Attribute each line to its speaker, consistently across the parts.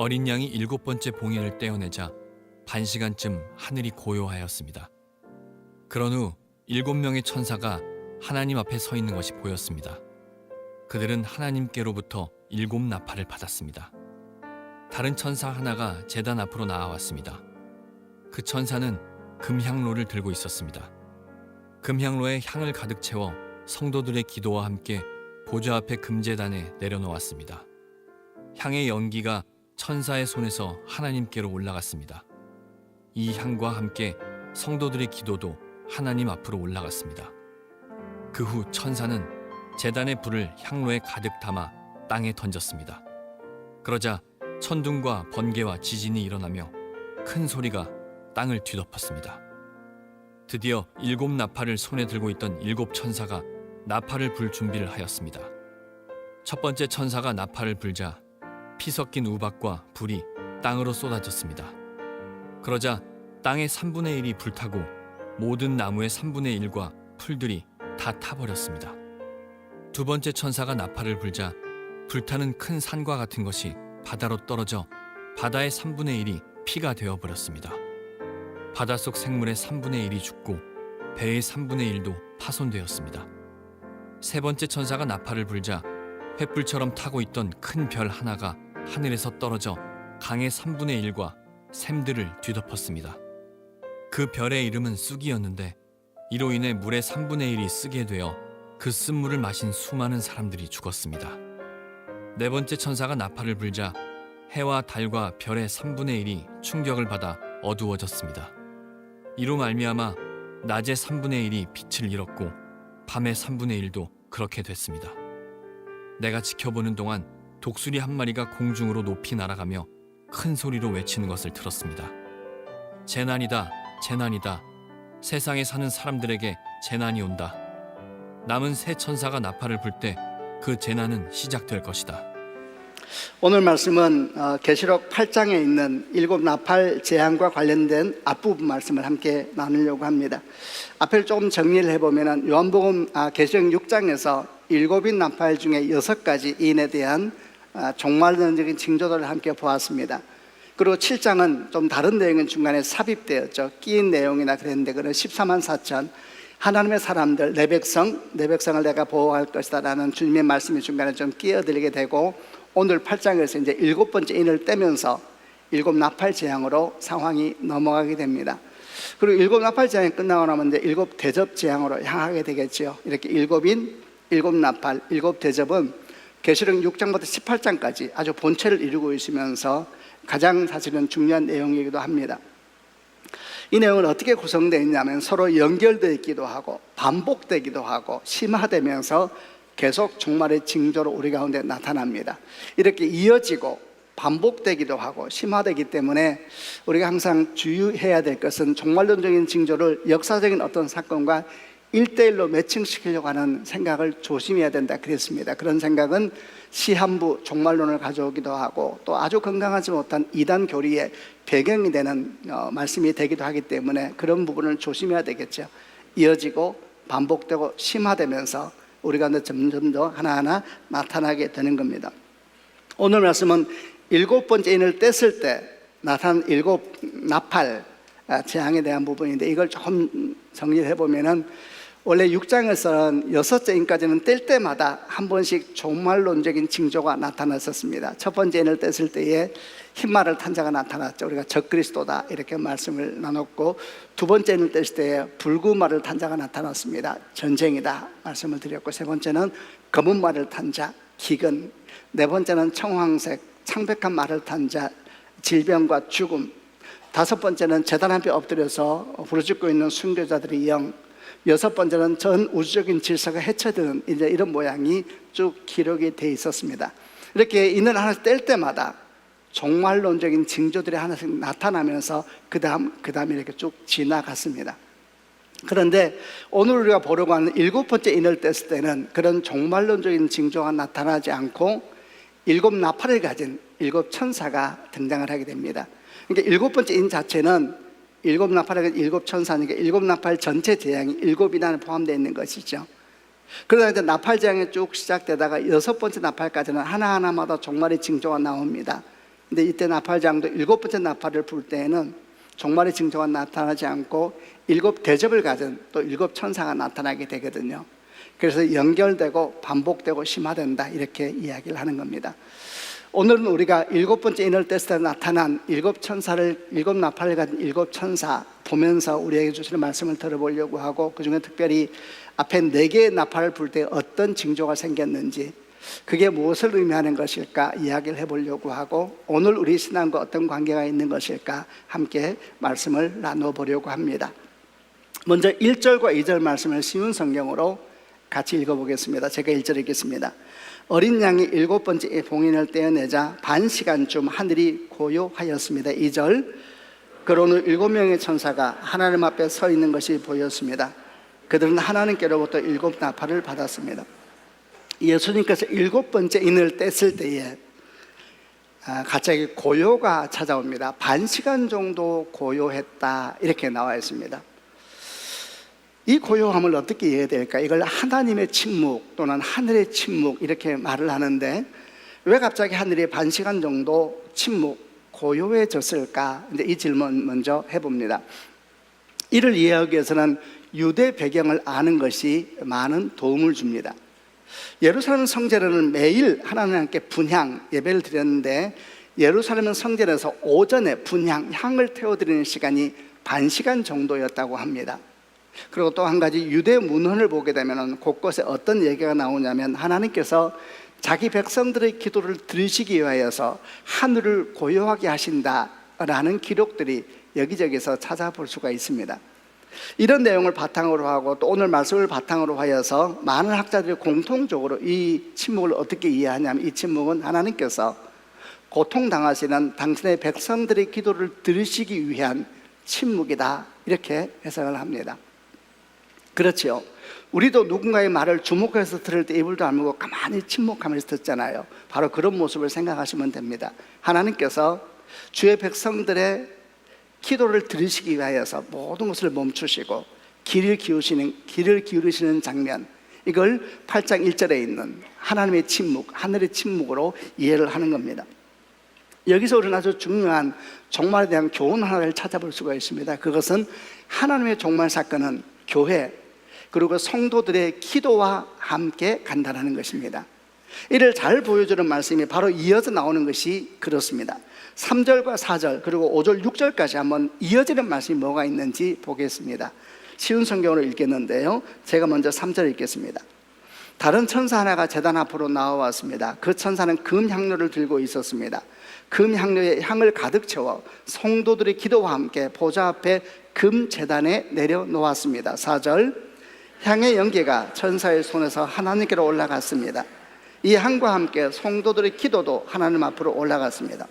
Speaker 1: 어린 양이 일곱 번째 봉인을 떼어내자 반시간쯤 하늘이 고요하였습니다. 그런 후 7명의 천사가 하나님 앞에 서 있는 것이 보였습니다. 그들은 하나님께로부터 7 나팔을 받았습니다. 다른 천사 하나가 제단 앞으로 나아왔습니다. 그 천사는 금향로를 들고 있었습니다. 금향로에 향을 가득 채워 성도들의 기도와 함께 보좌 앞에 금제단에 내려놓았습니다. 향의 연기가 천사의 손에서 하나님께로 올라갔습니다. 이 향과 함께 성도들의 기도도 하나님 앞으로 올라갔습니다. 그 후 천사는 제단의 불을 향로에 가득 담아 땅에 던졌습니다. 그러자 천둥과 번개와 지진이 일어나며 큰 소리가 땅을 뒤덮었습니다. 드디어 7 나팔을 손에 들고 있던 7 천사가 나팔을 불 준비를 하였습니다. 첫 번째 천사가 나팔을 불자 피 섞인 우박과 불이 땅으로 쏟아졌습니다. 그러자 땅의 3분의 1이 불타고 모든 나무의 3분의 1과 풀들이 다 타버렸습니다. 두 번째 천사가 나팔을 불자 불타는 큰 산과 같은 것이 바다로 떨어져 바다의 3분의 1이 피가 되어버렸습니다. 바닷속 생물의 3분의 1이 죽고 배의 3분의 1도 파손되었습니다. 세 번째 천사가 나팔을 불자 횃불처럼 타고 있던 큰 별 하나가 하늘에서 떨어져 강의 3분의 1과 샘들을 뒤덮었습니다. 그 별의 이름은 쑥이었는데 이로 인해 물의 3분의 1이 쓰게 되어 그 쓴물을 마신 수많은 사람들이 죽었습니다. 네 번째 천사가 나팔을 불자 해와 달과 별의 3분의 1이 충격을 받아 어두워졌습니다. 이로 말미암아 낮의 3분의 1이 빛을 잃었고 밤의 3분의 1도 그렇게 됐습니다. 내가 지켜보는 동안 독수리 한 마리가 공중으로 높이 날아가며 큰 소리로 외치는 것을 들었습니다. 재난이다, 재난이다. 세상에 사는 사람들에게 재난이 온다. 남은 세 천사가 나팔을 불 때 그 재난은 시작될 것이다.
Speaker 2: 오늘 말씀은 계시록 8장에 있는 7 나팔 재앙과 관련된 앞부분 말씀을 함께 나누려고 합니다. 앞을 조금 정리를 해보면 요한복음 계시록 6장에서 7인 나팔 중에 6가지 인에 대한 종말론적인 징조들을 함께 보았습니다. 그리고 7장은 좀 다른 내용은 중간에 삽입되었죠. 끼인 내용이나 그랬는데 그는 14만 4천 하나님의 사람들, 내 백성을 내가 보호할 것이다 라는 주님의 말씀이 중간에 좀 끼어들게 되고, 오늘 8장에서 이제 7번째 인을 떼면서 7 나팔 재앙으로 상황이 넘어가게 됩니다. 그리고 7 나팔 재앙이 끝나고 나면 이제 7 대접 재앙으로 향하게 되겠죠. 이렇게 7인, 7 나팔, 7 대접은 계시록 6장부터 18장까지 아주 본체를 이루고 있으면서 가장 사실은 중요한 내용이기도 합니다. 이 내용은 어떻게 구성되어 있냐면 서로 연결되어 있기도 하고 반복되기도 하고 심화되면서 계속 종말의 징조로 우리 가운데 나타납니다. 이렇게 이어지고 반복되기도 하고 심화되기 때문에 우리가 항상 주의해야 될 것은 종말론적인 징조를 역사적인 어떤 사건과 1대1로 매칭시키려고 하는 생각을 조심해야 된다 그랬습니다. 그런 생각은 시한부 종말론을 가져오기도 하고 또 아주 건강하지 못한 이단 교리의 배경이 되는 말씀이 되기도 하기 때문에 그런 부분을 조심해야 되겠죠. 이어지고 반복되고 심화되면서 우리가 점점 더 하나하나 나타나게 되는 겁니다. 오늘 말씀은 7번째 인을 뗐을 때 나타난 7 나팔 재앙에 대한 부분인데, 이걸 조금 정리를 해보면은 원래 6장에서는 6째 인까지는 뗄 때마다 한 번씩 종말론적인 징조가 나타났었습니다. 첫 번째 인을 뗐을 때에 흰말을 탄 자가 나타났죠. 우리가 적그리스도다 이렇게 말씀을 나눴고, 두 번째 인을 뗐을 때에 붉은 말을 탄 자가 나타났습니다. 전쟁이다 말씀을 드렸고, 세 번째는 검은 말을 탄 자, 기근, 네 번째는 청황색 창백한 말을 탄 자, 질병과 죽음, 다섯 번째는 제단 앞에 엎드려서 부르짖고 있는 순교자들의 영, 여섯 번째는 전 우주적인 질서가 해체되는 이제 이런 모양이 쭉 기록이 돼 있었습니다. 이렇게 인을 하나씩 뗄 때마다 종말론적인 징조들이 하나씩 나타나면서 그 다음 이렇게 쭉 지나갔습니다. 그런데 오늘 우리가 보려고 하는 7번째 인을 뗐을 때는 그런 종말론적인 징조가 나타나지 않고 7 나팔을 가진 7 천사가 등장을 하게 됩니다. 그러니까 7번째 인 자체는 7 나팔의 7 천사니까 7 나팔 전체 재앙이 7이나 포함되어 있는 것이죠. 그러다 이제 나팔 재앙이 쭉 시작되다가 6번째 나팔까지는 하나하나마다 종말의 징조가 나옵니다. 근데 이때 나팔장도 7번째 나팔을 불 때에는 종말의 징조가 나타나지 않고 7 대접을 가진 또 7 천사가 나타나게 되거든요. 그래서 연결되고 반복되고 심화된다, 이렇게 이야기를 하는 겁니다. 오늘은 우리가 7번째 인을 뗐을 때 나타난 7 천사를, 7 나팔을 가진 7 천사 보면서 우리에게 주시는 말씀을 들어보려고 하고, 그 중에 특별히 앞에 4개의 나팔을 불 때 어떤 징조가 생겼는지, 그게 무엇을 의미하는 것일까 이야기를 해보려고 하고, 오늘 우리 신앙과 어떤 관계가 있는 것일까 함께 말씀을 나눠보려고 합니다. 먼저 1절과 2절 말씀을 쉬운 성경으로 같이 읽어보겠습니다. 제가 1절 읽겠습니다. 어린 양이 7번째 봉인을 떼어내자 반시간쯤 하늘이 고요하였습니다. 2절. 그러는 7명의 천사가 하나님 앞에 서 있는 것이 보였습니다. 그들은 하나님께로부터 7 나팔을 받았습니다. 예수님께서 7번째 인을 뗐을 때에 갑자기 고요가 찾아옵니다. 반시간 정도 고요했다, 이렇게 나와 있습니다. 이 고요함을 어떻게 이해해야 될까? 이걸 하나님의 침묵 또는 하늘의 침묵, 이렇게 말을 하는데, 왜 갑자기 하늘이 반시간 정도 침묵, 고요해졌을까? 이제 이 질문 먼저 해봅니다. 이를 이해하기 위해서는 유대 배경을 아는 것이 많은 도움을 줍니다. 예루살렘 성전에는 매일 하나님께 분향 예배를 드렸는데, 예루살렘 성전에서 오전에 분향, 향을 태워드리는 시간이 반시간 정도였다고 합니다. 그리고 또 한 가지, 유대 문헌을 보게 되면 곳곳에 어떤 얘기가 나오냐면, 하나님께서 자기 백성들의 기도를 들으시기 위하여서 하늘을 고요하게 하신다라는 기록들이 여기저기서 찾아볼 수가 있습니다. 이런 내용을 바탕으로 하고 또 오늘 말씀을 바탕으로 하여서 많은 학자들이 공통적으로 이 침묵을 어떻게 이해하냐면, 이 침묵은 하나님께서 고통당하시는 당신의 백성들의 기도를 들으시기 위한 침묵이다, 이렇게 해석을 합니다. 그렇죠. 우리도 누군가의 말을 주목해서 들을 때 입을 다물고 가만히 침묵하면서 듣잖아요. 바로 그런 모습을 생각하시면 됩니다. 하나님께서 주의 백성들의 기도를 들으시기 위하여서 모든 것을 멈추시고 귀를 기울이시는 장면, 이걸 8장 1절에 있는 하나님의 침묵, 하늘의 침묵으로 이해를 하는 겁니다. 여기서 우리는 아주 중요한 종말에 대한 교훈 하나를 찾아볼 수가 있습니다. 그것은 하나님의 종말 사건은 교회 그리고 성도들의 기도와 함께 간다는 것입니다. 이를 잘 보여주는 말씀이 바로 이어져 나오는 것이 그렇습니다. 3절과 4절 그리고 5절 6절까지 한번 이어지는 말씀이 뭐가 있는지 보겠습니다. 쉬운 성경으로 읽겠는데요, 제가 먼저 3절 읽겠습니다. 다른 천사 하나가 제단 앞으로 나와왔습니다. 그 천사는 금 향료를 들고 있었습니다. 금 향료에 향을 가득 채워 성도들의 기도와 함께 보좌 앞에 금 제단에 내려놓았습니다. 4절. 향의 연기가 천사의 손에서 하나님께로 올라갔습니다. 이 향과 함께 성도들의 기도도 하나님 앞으로 올라갔습니다.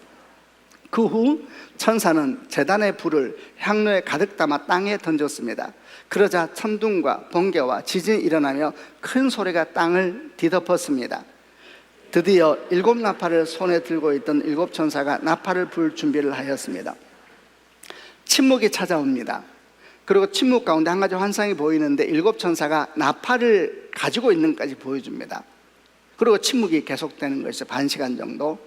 Speaker 2: 그 후 천사는 제단의 불을 향로에 가득 담아 땅에 던졌습니다. 그러자 천둥과 번개와 지진이 일어나며 큰 소리가 땅을 뒤덮었습니다. 드디어 7 나팔을 손에 들고 있던 7 천사가 나팔을 불 준비를 하였습니다. 침묵이 찾아옵니다. 그리고 침묵 가운데 한 가지 환상이 보이는데 7 천사가 나팔을 가지고 있는 것까지 보여줍니다. 그리고 침묵이 계속되는 것이죠. 반시간 정도.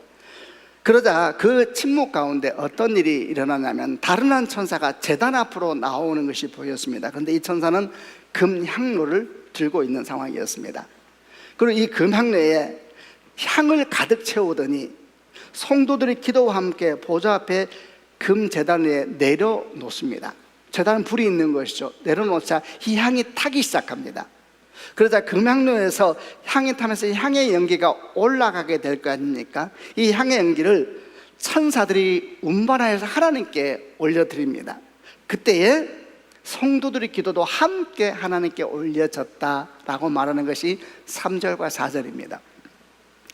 Speaker 2: 그러자 그 침묵 가운데 어떤 일이 일어나냐면, 다른 한 천사가 제단 앞으로 나오는 것이 보였습니다. 그런데 이 천사는 금 향로를 들고 있는 상황이었습니다. 그리고 이 금 향로에 향을 가득 채우더니 성도들의 기도와 함께 보좌 앞에 금 제단 위에 내려놓습니다. 제단은 불이 있는 것이죠. 내려놓자 이 향이 타기 시작합니다. 그러자 금향로에서 향이 타면서 이 향의 연기가 올라가게 될 거 아닙니까? 이 향의 연기를 천사들이 운반하여서 하나님께 올려드립니다. 그때에 성도들의 기도도 함께 하나님께 올려졌다라고 말하는 것이 3절과 4절입니다.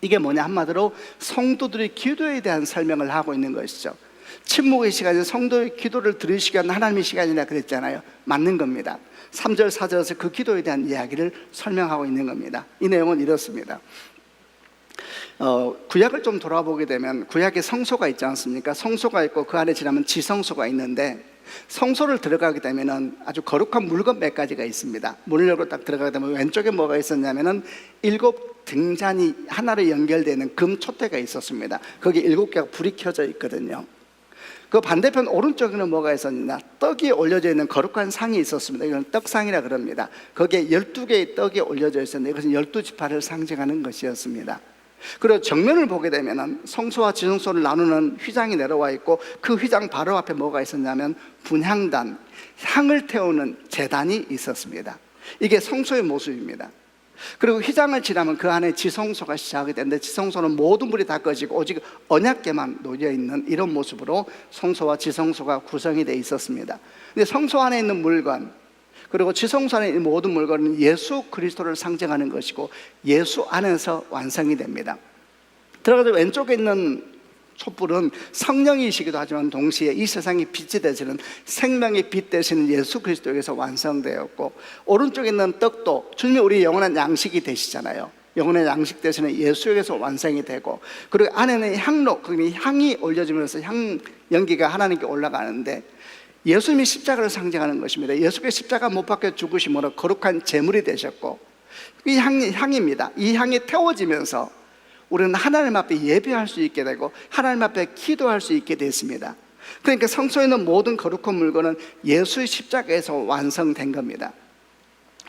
Speaker 2: 이게 뭐냐, 한마디로 성도들의 기도에 대한 설명을 하고 있는 것이죠. 침묵의 시간이 성도의 기도를 들으시기 위한 하나님의 시간이라 그랬잖아요. 맞는 겁니다. 3절 4절에서 그 기도에 대한 이야기를 설명하고 있는 겁니다. 이 내용은 이렇습니다. 구약을 좀 돌아보게 되면 구약에 성소가 있지 않습니까? 성소가 있고 그 안에 지나면 지성소가 있는데, 성소를 들어가게 되면은 아주 거룩한 물건 몇 가지가 있습니다. 문을 열고 딱 들어가게 되면 왼쪽에 뭐가 있었냐면은 7 등잔이 하나로 연결되는 금 촛대가 있었습니다. 거기 7개가 불이 켜져 있거든요. 그 반대편 오른쪽에는 뭐가 있었냐? 떡이 올려져 있는 거룩한 상이 있었습니다. 이건 떡상이라 그럽니다. 거기에 12개의 떡이 올려져 있었는데 이것은 12지파를 상징하는 것이었습니다. 그리고 정면을 보게 되면 성소와 지성소를 나누는 휘장이 내려와 있고, 그 휘장 바로 앞에 뭐가 있었냐면 분향단, 향을 태우는 제단이 있었습니다. 이게 성소의 모습입니다. 그리고 휘장을 지나면 그 안에 지성소가 시작이 되는데, 지성소는 모든 불이 다 꺼지고 오직 언약궤만 놓여 있는 이런 모습으로 성소와 지성소가 구성이 되어 있었습니다. 근데 성소 안에 있는 물건, 그리고 지성소 안에 있는 모든 물건은 예수 그리스도를 상징하는 것이고 예수 안에서 완성이 됩니다. 들어가서 왼쪽에 있는 촛불은 성령이시기도 하지만 동시에 이 세상의 빛이 되시는 생명의 빛 되시는 예수 그리스도에게서 완성되었고, 오른쪽에 있는 떡도 주님이 우리 영원한 양식이 되시잖아요. 영혼의 양식 되시는 예수에게서 완성이 되고, 그리고 안에는 향로, 그 향이 올려지면서 향 연기가 하나님께 올라가는데, 예수님이 십자가를 상징하는 것입니다. 예수께서 십자가 못 박혀 죽으심으로 거룩한 제물이 되셨고, 이 향입니다. 이 향이 태워지면서 우리는 하나님 앞에 예배할 수 있게 되고 하나님 앞에 기도할 수 있게 됐습니다. 그러니까 성소에 있는 모든 거룩한 물건은 예수의 십자가에서 완성된 겁니다.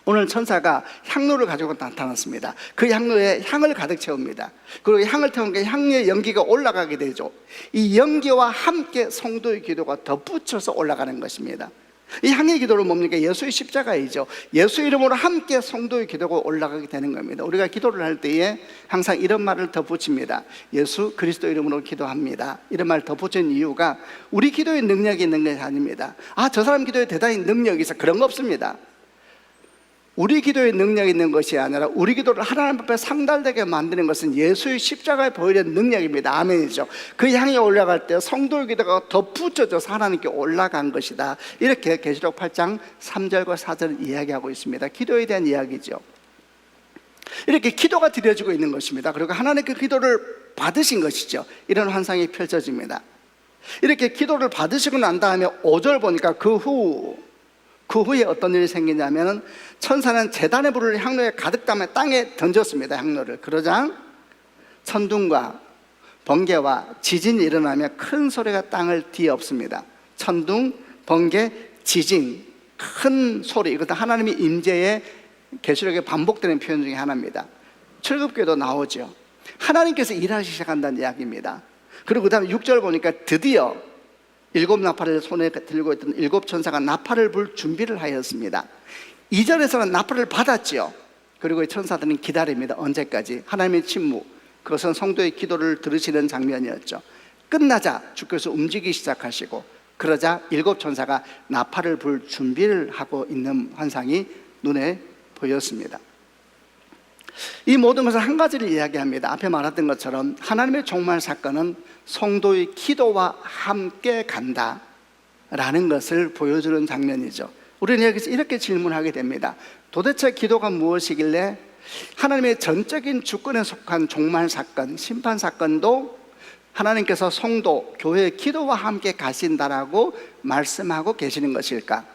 Speaker 2: 오늘 천사가 향로를 가지고 나타났습니다. 그 향로에 향을 가득 채웁니다. 그리고 향을 태운 게 향의 연기가 올라가게 되죠. 이 연기와 함께 성도의 기도가 덧붙여서 올라가는 것입니다. 이 향의 기도는 뭡니까? 예수의 십자가이죠. 예수 이름으로 함께 성도의 기도가 올라가게 되는 겁니다. 우리가 기도를 할 때에 항상 이런 말을 덧붙입니다. 예수 그리스도 이름으로 기도합니다. 이런 말을 덧붙이는 이유가 우리 기도에 능력이 있는 것이 아닙니다. 저 사람 기도에 대단히 능력이 있어, 그런 거 없습니다. 우리 기도에 능력이 있는 것이 아니라 우리 기도를 하나님 앞에 상달되게 만드는 것은 예수의 십자가에 보이는 능력입니다. 아멘이죠. 그 향이 올라갈 때 성도의 기도가 덧붙여져서 하나님께 올라간 것이다. 이렇게 계시록 8장 3절과 4절을 이야기하고 있습니다. 기도에 대한 이야기죠. 이렇게 기도가 드려지고 있는 것입니다. 그리고 하나님께 기도를 받으신 것이죠. 이런 환상이 펼쳐집니다. 이렇게 기도를 받으시고 난 다음에 5절 보니까 그 후에 어떤 일이 생기냐면, 천사는 제단의 불을 향로에 가득 담아 땅에 던졌습니다. 향로를. 그러자 천둥과 번개와 지진이 일어나며 큰 소리가 땅을 뒤엎습니다. 천둥, 번개, 지진, 큰 소리, 이것도 하나님의 임재의 계시록에 반복되는 표현 중에 하나입니다. 출애굽기에도 나오죠. 하나님께서 일하시기 시작한다는 이야기입니다. 그리고 그 다음에 6절 보니까 드디어 7 나팔을 손에 들고 있던 7 천사가 나팔을 불 준비를 하였습니다. 2절에서는 나팔을 받았지요. 그리고 천사들은 기다립니다. 언제까지? 하나님의 침묵, 그것은 성도의 기도를 들으시는 장면이었죠. 끝나자 주께서 움직이기 시작하시고, 그러자 7 천사가 나팔을 불 준비를 하고 있는 환상이 눈에 보였습니다. 이 모든 것은 한 가지를 이야기합니다. 앞에 말했던 것처럼 하나님의 종말 사건은 성도의 기도와 함께 간다라는 것을 보여주는 장면이죠. 우리는 여기서 이렇게 질문하게 됩니다. 도대체 기도가 무엇이길래 하나님의 전적인 주권에 속한 종말 사건, 심판 사건도 하나님께서 성도, 교회의 기도와 함께 가신다라고 말씀하고 계시는 것일까?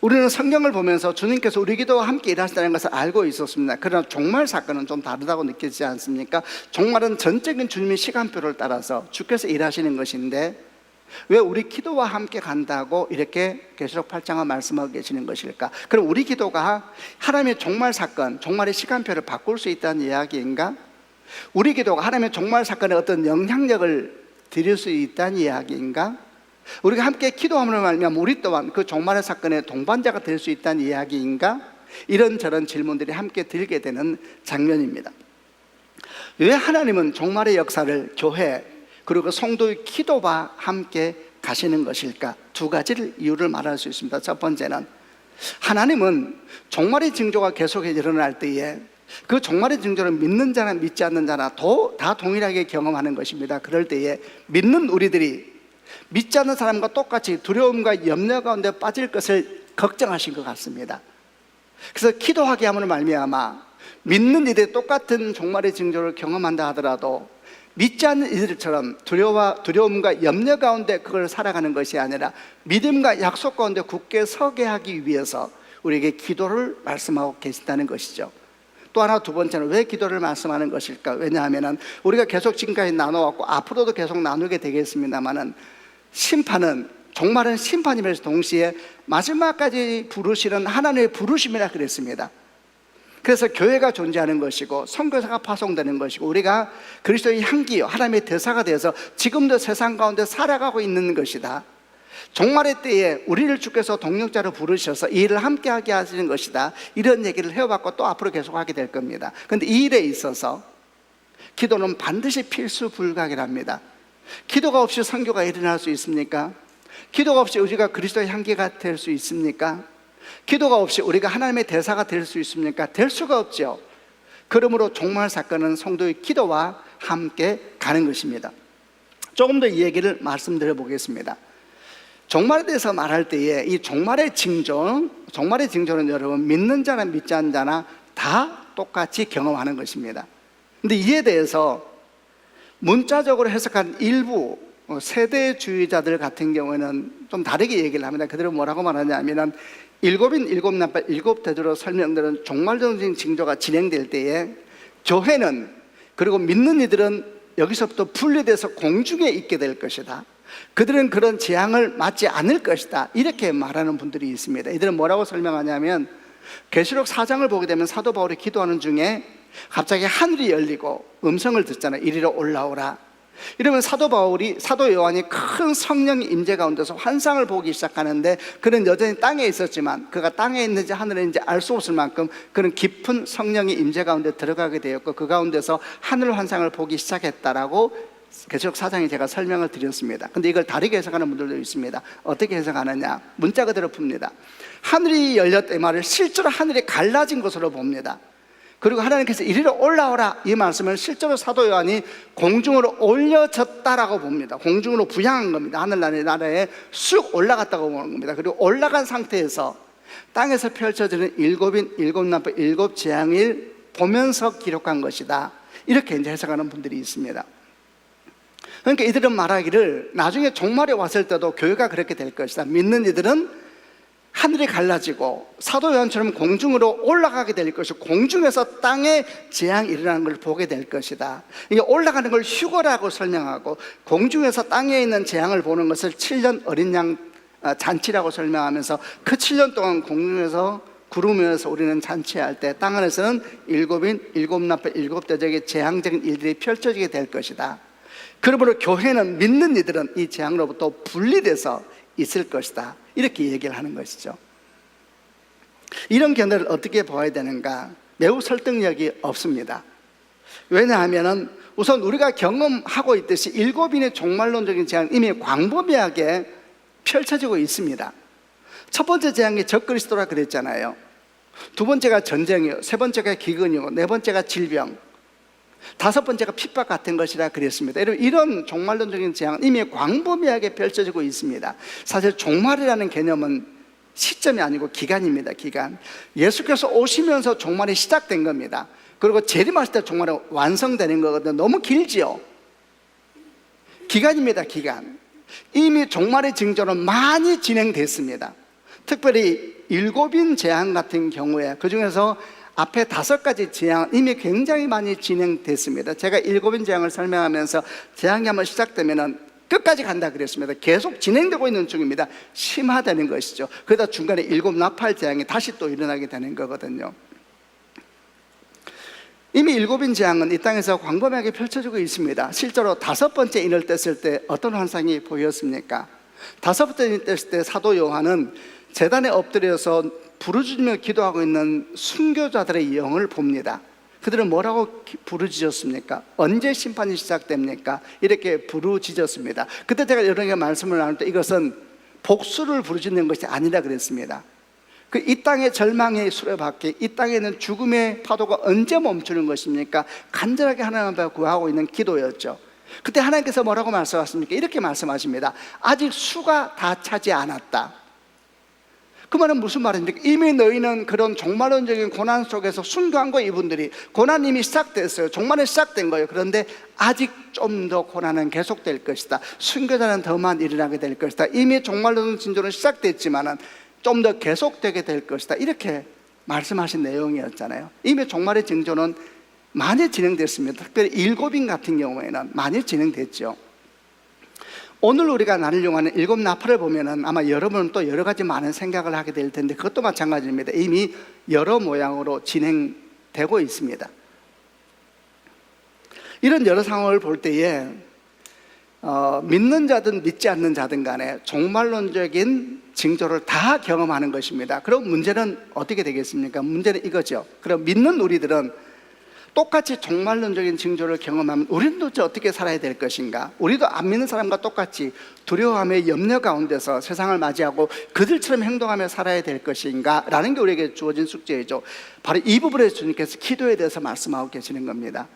Speaker 2: 우리는 성경을 보면서 주님께서 우리 기도와 함께 일하신다는 것을 알고 있었습니다. 그러나 종말 사건은 좀 다르다고 느끼지 않습니까? 종말은 전적인 주님의 시간표를 따라서 주께서 일하시는 것인데 왜 우리 기도와 함께 간다고 이렇게 계시록 8장을 말씀하고 계시는 것일까? 그럼 우리 기도가 하나님의 종말 사건, 종말의 시간표를 바꿀 수 있다는 이야기인가? 우리 기도가 하나님의 종말 사건에 어떤 영향력을 드릴 수 있다는 이야기인가? 우리가 함께 기도함으로 말미암아 우리 또한 그 종말의 사건의 동반자가 될 수 있다는 이야기인가? 이런저런 질문들이 함께 들게 되는 장면입니다. 왜 하나님은 종말의 역사를 교회 그리고 성도의 기도와 함께 가시는 것일까? 2가지 이유를 말할 수 있습니다. 첫 번째는 하나님은 종말의 징조가 계속해서 일어날 때에 그 종말의 징조를 믿는 자나 믿지 않는 자나 다 동일하게 경험하는 것입니다. 그럴 때에 믿는 우리들이 믿지 않는 사람과 똑같이 두려움과 염려 가운데 빠질 것을 걱정하신 것 같습니다. 그래서 기도하게 함으로 말미암아 믿는 이들이 똑같은 종말의 징조를 경험한다 하더라도 믿지 않는 이들처럼 두려움과 염려 가운데 그걸 살아가는 것이 아니라 믿음과 약속 가운데 굳게 서게 하기 위해서 우리에게 기도를 말씀하고 계신다는 것이죠. 또 하나, 두 번째는 왜 기도를 말씀하는 것일까? 왜냐하면 우리가 계속 지금까지 나눠왔고 앞으로도 계속 나누게 되겠습니다만은 심판은, 종말은 심판이면서 동시에 마지막까지 부르시는 하나님의 부르심이라 그랬습니다. 그래서 교회가 존재하는 것이고 선교사가 파송되는 것이고 우리가 그리스도의 향기요, 하나님의 대사가 되어서 지금도 세상 가운데 살아가고 있는 것이다. 종말의 때에 우리를 주께서 동력자로 부르셔서 이 일을 함께하게 하시는 것이다. 이런 얘기를 해왔고 또 앞으로 계속하게 될 겁니다. 그런데 이 일에 있어서 기도는 반드시 필수 불가결합니다. 기도가 없이 선교가 일어날 수 있습니까? 기도가 없이 우리가 그리스도의 향기가 될 수 있습니까? 기도가 없이 우리가 하나님의 대사가 될 수 있습니까? 될 수가 없죠. 그러므로 종말 사건은 성도의 기도와 함께 가는 것입니다. 조금 더 이 얘기를 말씀드려 보겠습니다. 종말에 대해서 말할 때에 이 종말의 징조는 여러분 믿는 자나 믿지 않는 자나 다 똑같이 경험하는 것입니다. 그런데 이에 대해서 문자적으로 해석한 일부 세대주의자들 같은 경우에는 좀 다르게 얘기를 합니다. 그들은 뭐라고 말하냐면 일곱인 일곱 나팔 일곱 대조로 설명되는 종말적인 징조가 진행될 때에 교회는, 그리고 믿는 이들은 여기서부터 분리돼서 공중에 있게 될 것이다. 그들은 그런 재앙을 맞지 않을 것이다. 이렇게 말하는 분들이 있습니다. 이들은 뭐라고 설명하냐면 계시록 4장을 보게 되면 사도 바울이 기도하는 중에 갑자기 하늘이 열리고 음성을 듣잖아요. 이리로 올라오라. 이러면 사도 요한이 큰 성령의 임재 가운데서 환상을 보기 시작하는데 그는 여전히 땅에 있었지만 그가 땅에 있는지 하늘에 있는지 알 수 없을 만큼 그는 깊은 성령의 임재 가운데 들어가게 되었고 그 가운데서 하늘 환상을 보기 시작했다라고 계시록 4장에 제가 설명을 드렸습니다. 근데 이걸 다르게 해석하는 분들도 있습니다. 어떻게 해석하느냐? 문자 그대로 풉니다. 하늘이 열렸다 이 말을 실제로 하늘이 갈라진 것으로 봅니다. 그리고 하나님께서 이리로 올라오라 이 말씀을 실제로 사도 요한이 공중으로 올려졌다라고 봅니다. 공중으로 부양한 겁니다. 하늘나라에 쑥 올라갔다고 보는 겁니다. 그리고 올라간 상태에서 땅에서 펼쳐지는 일곱인 일곱 나팔 일곱 재앙을 보면서 기록한 것이다. 이렇게 이제 해석하는 분들이 있습니다. 그러니까 이들은 말하기를 나중에 종말에 왔을 때도 교회가 그렇게 될 것이다. 믿는 이들은 하늘이 갈라지고 사도 요한처럼 공중으로 올라가게 될 것이고 공중에서 땅에 재앙이 일어나는 걸 보게 될 것이다. 이게 올라가는 걸 휴거라고 설명하고 공중에서 땅에 있는 재앙을 보는 것을 7년 어린 양 잔치라고 설명하면서 그 7년 동안 공중에서 구름 위에서 우리는 잔치할 때 땅 안에서는 일곱인 일곱 나팔 일곱 대적의 재앙적인 일들이 펼쳐지게 될 것이다. 그러므로 교회는, 믿는 이들은 이 재앙으로부터 분리돼서 있을 것이다. 이렇게 얘기를 하는 것이죠. 이런 견해를 어떻게 봐야 되는가? 매우 설득력이 없습니다. 왜냐하면 우선 우리가 경험하고 있듯이 일곱인의 종말론적인 재앙은 이미 광범위하게 펼쳐지고 있습니다. 첫 번째 재앙이 적그리스도라 그랬잖아요. 두 번째가 전쟁이요, 세 번째가 기근이요, 네 번째가 질병, 다섯 번째가 핍박 같은 것이라 그랬습니다. 이런 종말론적인 재앙은 이미 광범위하게 펼쳐지고 있습니다. 사실 종말이라는 개념은 시점이 아니고 기간입니다. 기간. 예수께서 오시면서 종말이 시작된 겁니다. 그리고 재림하실 때 종말이 완성되는 거거든요. 너무 길지요. 기간입니다. 기간. 이미 종말의 징조는 많이 진행됐습니다. 특별히 일곱인 재앙 같은 경우에 그 중에서 앞에 5가지 재앙 이미 굉장히 많이 진행됐습니다. 제가 일곱인 재앙을 설명하면서 재앙이 한번 시작되면 끝까지 간다 그랬습니다. 계속 진행되고 있는 중입니다. 심화되는 것이죠. 그러다 중간에 일곱 나팔 재앙이 다시 또 일어나게 되는 거거든요. 이미 일곱인 재앙은 이 땅에서 광범위하게 펼쳐지고 있습니다. 실제로 5번째 인을 뗐을 때 어떤 환상이 보였습니까? 5번째 인을 뗐을 때 사도 요한은 제단에 엎드려서 부르짖으며 기도하고 있는 순교자들의 영을 봅니다. 그들은 뭐라고 부르짖었습니까? 언제 심판이 시작됩니까? 이렇게 부르짖었습니다. 그때 제가 여러 개 말씀을 나눌 때 이것은 복수를 부르짖는 것이 아니라 그랬습니다. 이 땅의 절망의 수레바퀴, 이 땅에 있는 죽음의 파도가 언제 멈추는 것입니까? 간절하게 하나님 앞에 구하고 있는 기도였죠. 그때 하나님께서 뭐라고 말씀하십니까? 이렇게 말씀하십니다. 아직 수가 다 차지 않았다. 그 말은 무슨 말입니까? 이미 너희는 그런 종말론적인 고난 속에서 순교한 거예요. 이분들이 고난이 이미 시작됐어요. 종말은 시작된 거예요. 그런데 아직 좀 더 고난은 계속될 것이다. 순교자는 더만 일어나게 될 것이다. 이미 종말론적 진도는 시작됐지만은 좀 더 계속되게 될 것이다. 이렇게 말씀하신 내용이었잖아요. 이미 종말의 징조는 많이 진행됐습니다. 특별히 일곱인 같은 경우에는 많이 진행됐죠. 오늘 우리가 나누려고 하는 일곱 나팔을 보면은 아마 여러분은 또 여러 가지 많은 생각을 하게 될 텐데 그것도 마찬가지입니다. 이미 여러 모양으로 진행되고 있습니다. 이런 여러 상황을 볼 때에 믿는 자든 믿지 않는 자든 간에 종말론적인 징조를 다 경험하는 것입니다. 그럼 문제는 어떻게 되겠습니까? 문제는 이거죠. 그럼 믿는 우리들은 똑같이 종말론적인 징조를 경험하면 우리는 도대체 어떻게 살아야 될 것인가? 우리도 안 믿는 사람과 똑같이 두려워함의 염려 가운데서 세상을 맞이하고 그들처럼 행동하며 살아야 될 것인가? 라는 게 우리에게 주어진 숙제이죠. 바로 이 부분에서 주님께서 기도에 대해서 말씀하고 계시는 겁니다.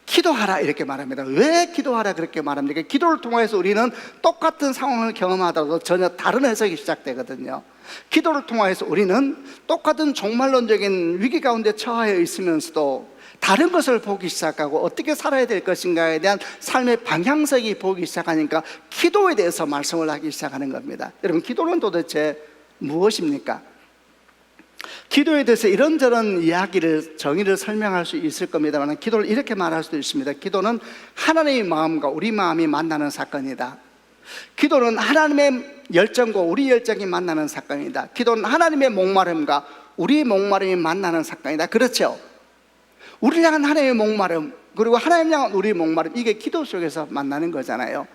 Speaker 2: 기도하라 이렇게 말합니다. 왜 기도하라 그렇게 말합니까? 기도를 통해서 우리는 똑같은 상황을 경험하더라도 전혀 다른 해석이 시작되거든요. 기도를 통해서 우리는 똑같은 종말론적인 위기 가운데 처하여 있으면서도 다른 것을 보기 시작하고 어떻게 살아야 될 것인가에 대한 삶의 방향성이 보기 시작하니까 기도에 대해서 말씀을 하기 시작하는 겁니다. 여러분, 기도는 도대체 무엇입니까? 기도에 대해서 이런저런 이야기를, 정의를 설명할 수 있을 겁니다만 기도를 이렇게 말할 수도 있습니다. 기도는 하나님의 마음과 우리 마음이 만나는 사건이다. 기도는 하나님의 열정과 우리 열정이 만나는 사건이다. 기도는 하나님의 목마름과 우리 목마름이 만나는 사건이다. 그렇죠? 우리를 향한 하나님의 목마름 그리고 하나님 향한 우리 목마름, 이게 기도 속에서 만나는 거잖아요.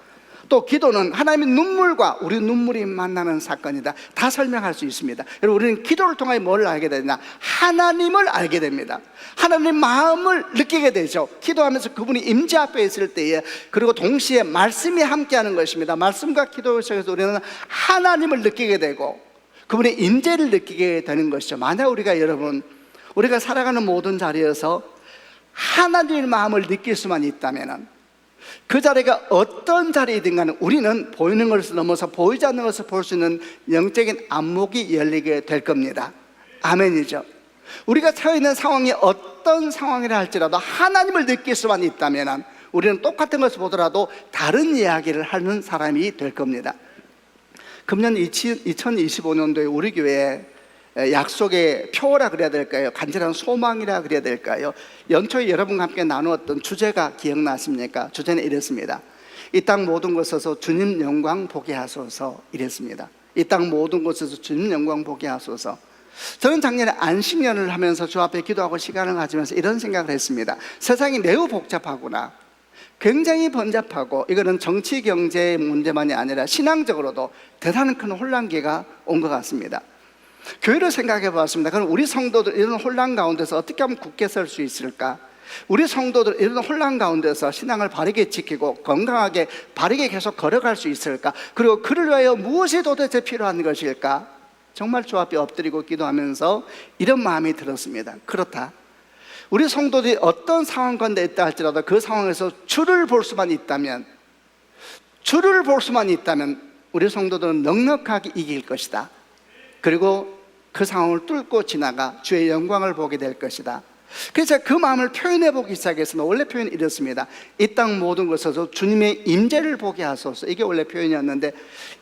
Speaker 2: 또 기도는 하나님의 눈물과 우리 눈물이 만나는 사건이다. 다 설명할 수 있습니다. 여러분, 우리는 기도를 통해 뭘 알게 되냐? 하나님을 알게 됩니다. 하나님의 마음을 느끼게 되죠. 기도하면서 그분이 임재 앞에 있을 때에, 그리고 동시에 말씀이 함께하는 것입니다. 말씀과 기도 속에서 우리는 하나님을 느끼게 되고 그분의 임재를 느끼게 되는 것이죠. 만약 우리가 살아가는 모든 자리에서 하나님의 마음을 느낄 수만 있다면 그 자리가 어떤 자리이든 간에 우리는 보이는 것을 넘어서 보이지 않는 것을 볼 수 있는 영적인 안목이 열리게 될 겁니다. 아멘이죠. 우리가 처해 있는 상황이 어떤 상황이라 할지라도 하나님을 느낄 수만 있다면 우리는 똑같은 것을 보더라도 다른 이야기를 하는 사람이 될 겁니다. 금년 2025년도에 우리 교회에 약속의 표라 그래야 될까요? 간절한 소망이라 그래야 될까요? 연초에 여러분과 함께 나누었던 주제가 기억나십니까? 주제는 이랬습니다. 이 땅 모든 곳에서 주님 영광 보게 하소서. 이랬습니다. 이 땅 모든 곳에서 주님 영광 보게 하소서. 저는 작년에 안식년을 하면서 주 앞에 기도하고 시간을 가지면서 이런 생각을 했습니다. 세상이 매우 복잡하구나, 굉장히 번잡하고, 이거는 정치 경제 문제만이 아니라 신앙적으로도 대단한 큰 혼란기가 온 것 같습니다. 교회를 생각해 봤습니다. 그럼 우리 성도들 이런 혼란 가운데서 어떻게 하면 굳게 설 수 있을까? 우리 성도들 이런 혼란 가운데서 신앙을 바르게 지키고 건강하게 바르게 계속 걸어갈 수 있을까? 그리고 그를 위하여 무엇이 도대체 필요한 것일까? 정말 주 앞에 엎드리고 기도하면서 이런 마음이 들었습니다. 그렇다, 우리 성도들이 어떤 상황 가운데 있다 할지라도 그 상황에서 주를 볼 수만 있다면 우리 성도들은 넉넉하게 이길 것이다. 그리고 그 상황을 뚫고 지나가 주의 영광을 보게 될 것이다. 그래서 그 마음을 표현해 보기 시작했습니다. 원래 표현이 이렇습니다. 이 땅 모든 곳에서 주님의 임재를 보게 하소서. 이게 원래 표현이었는데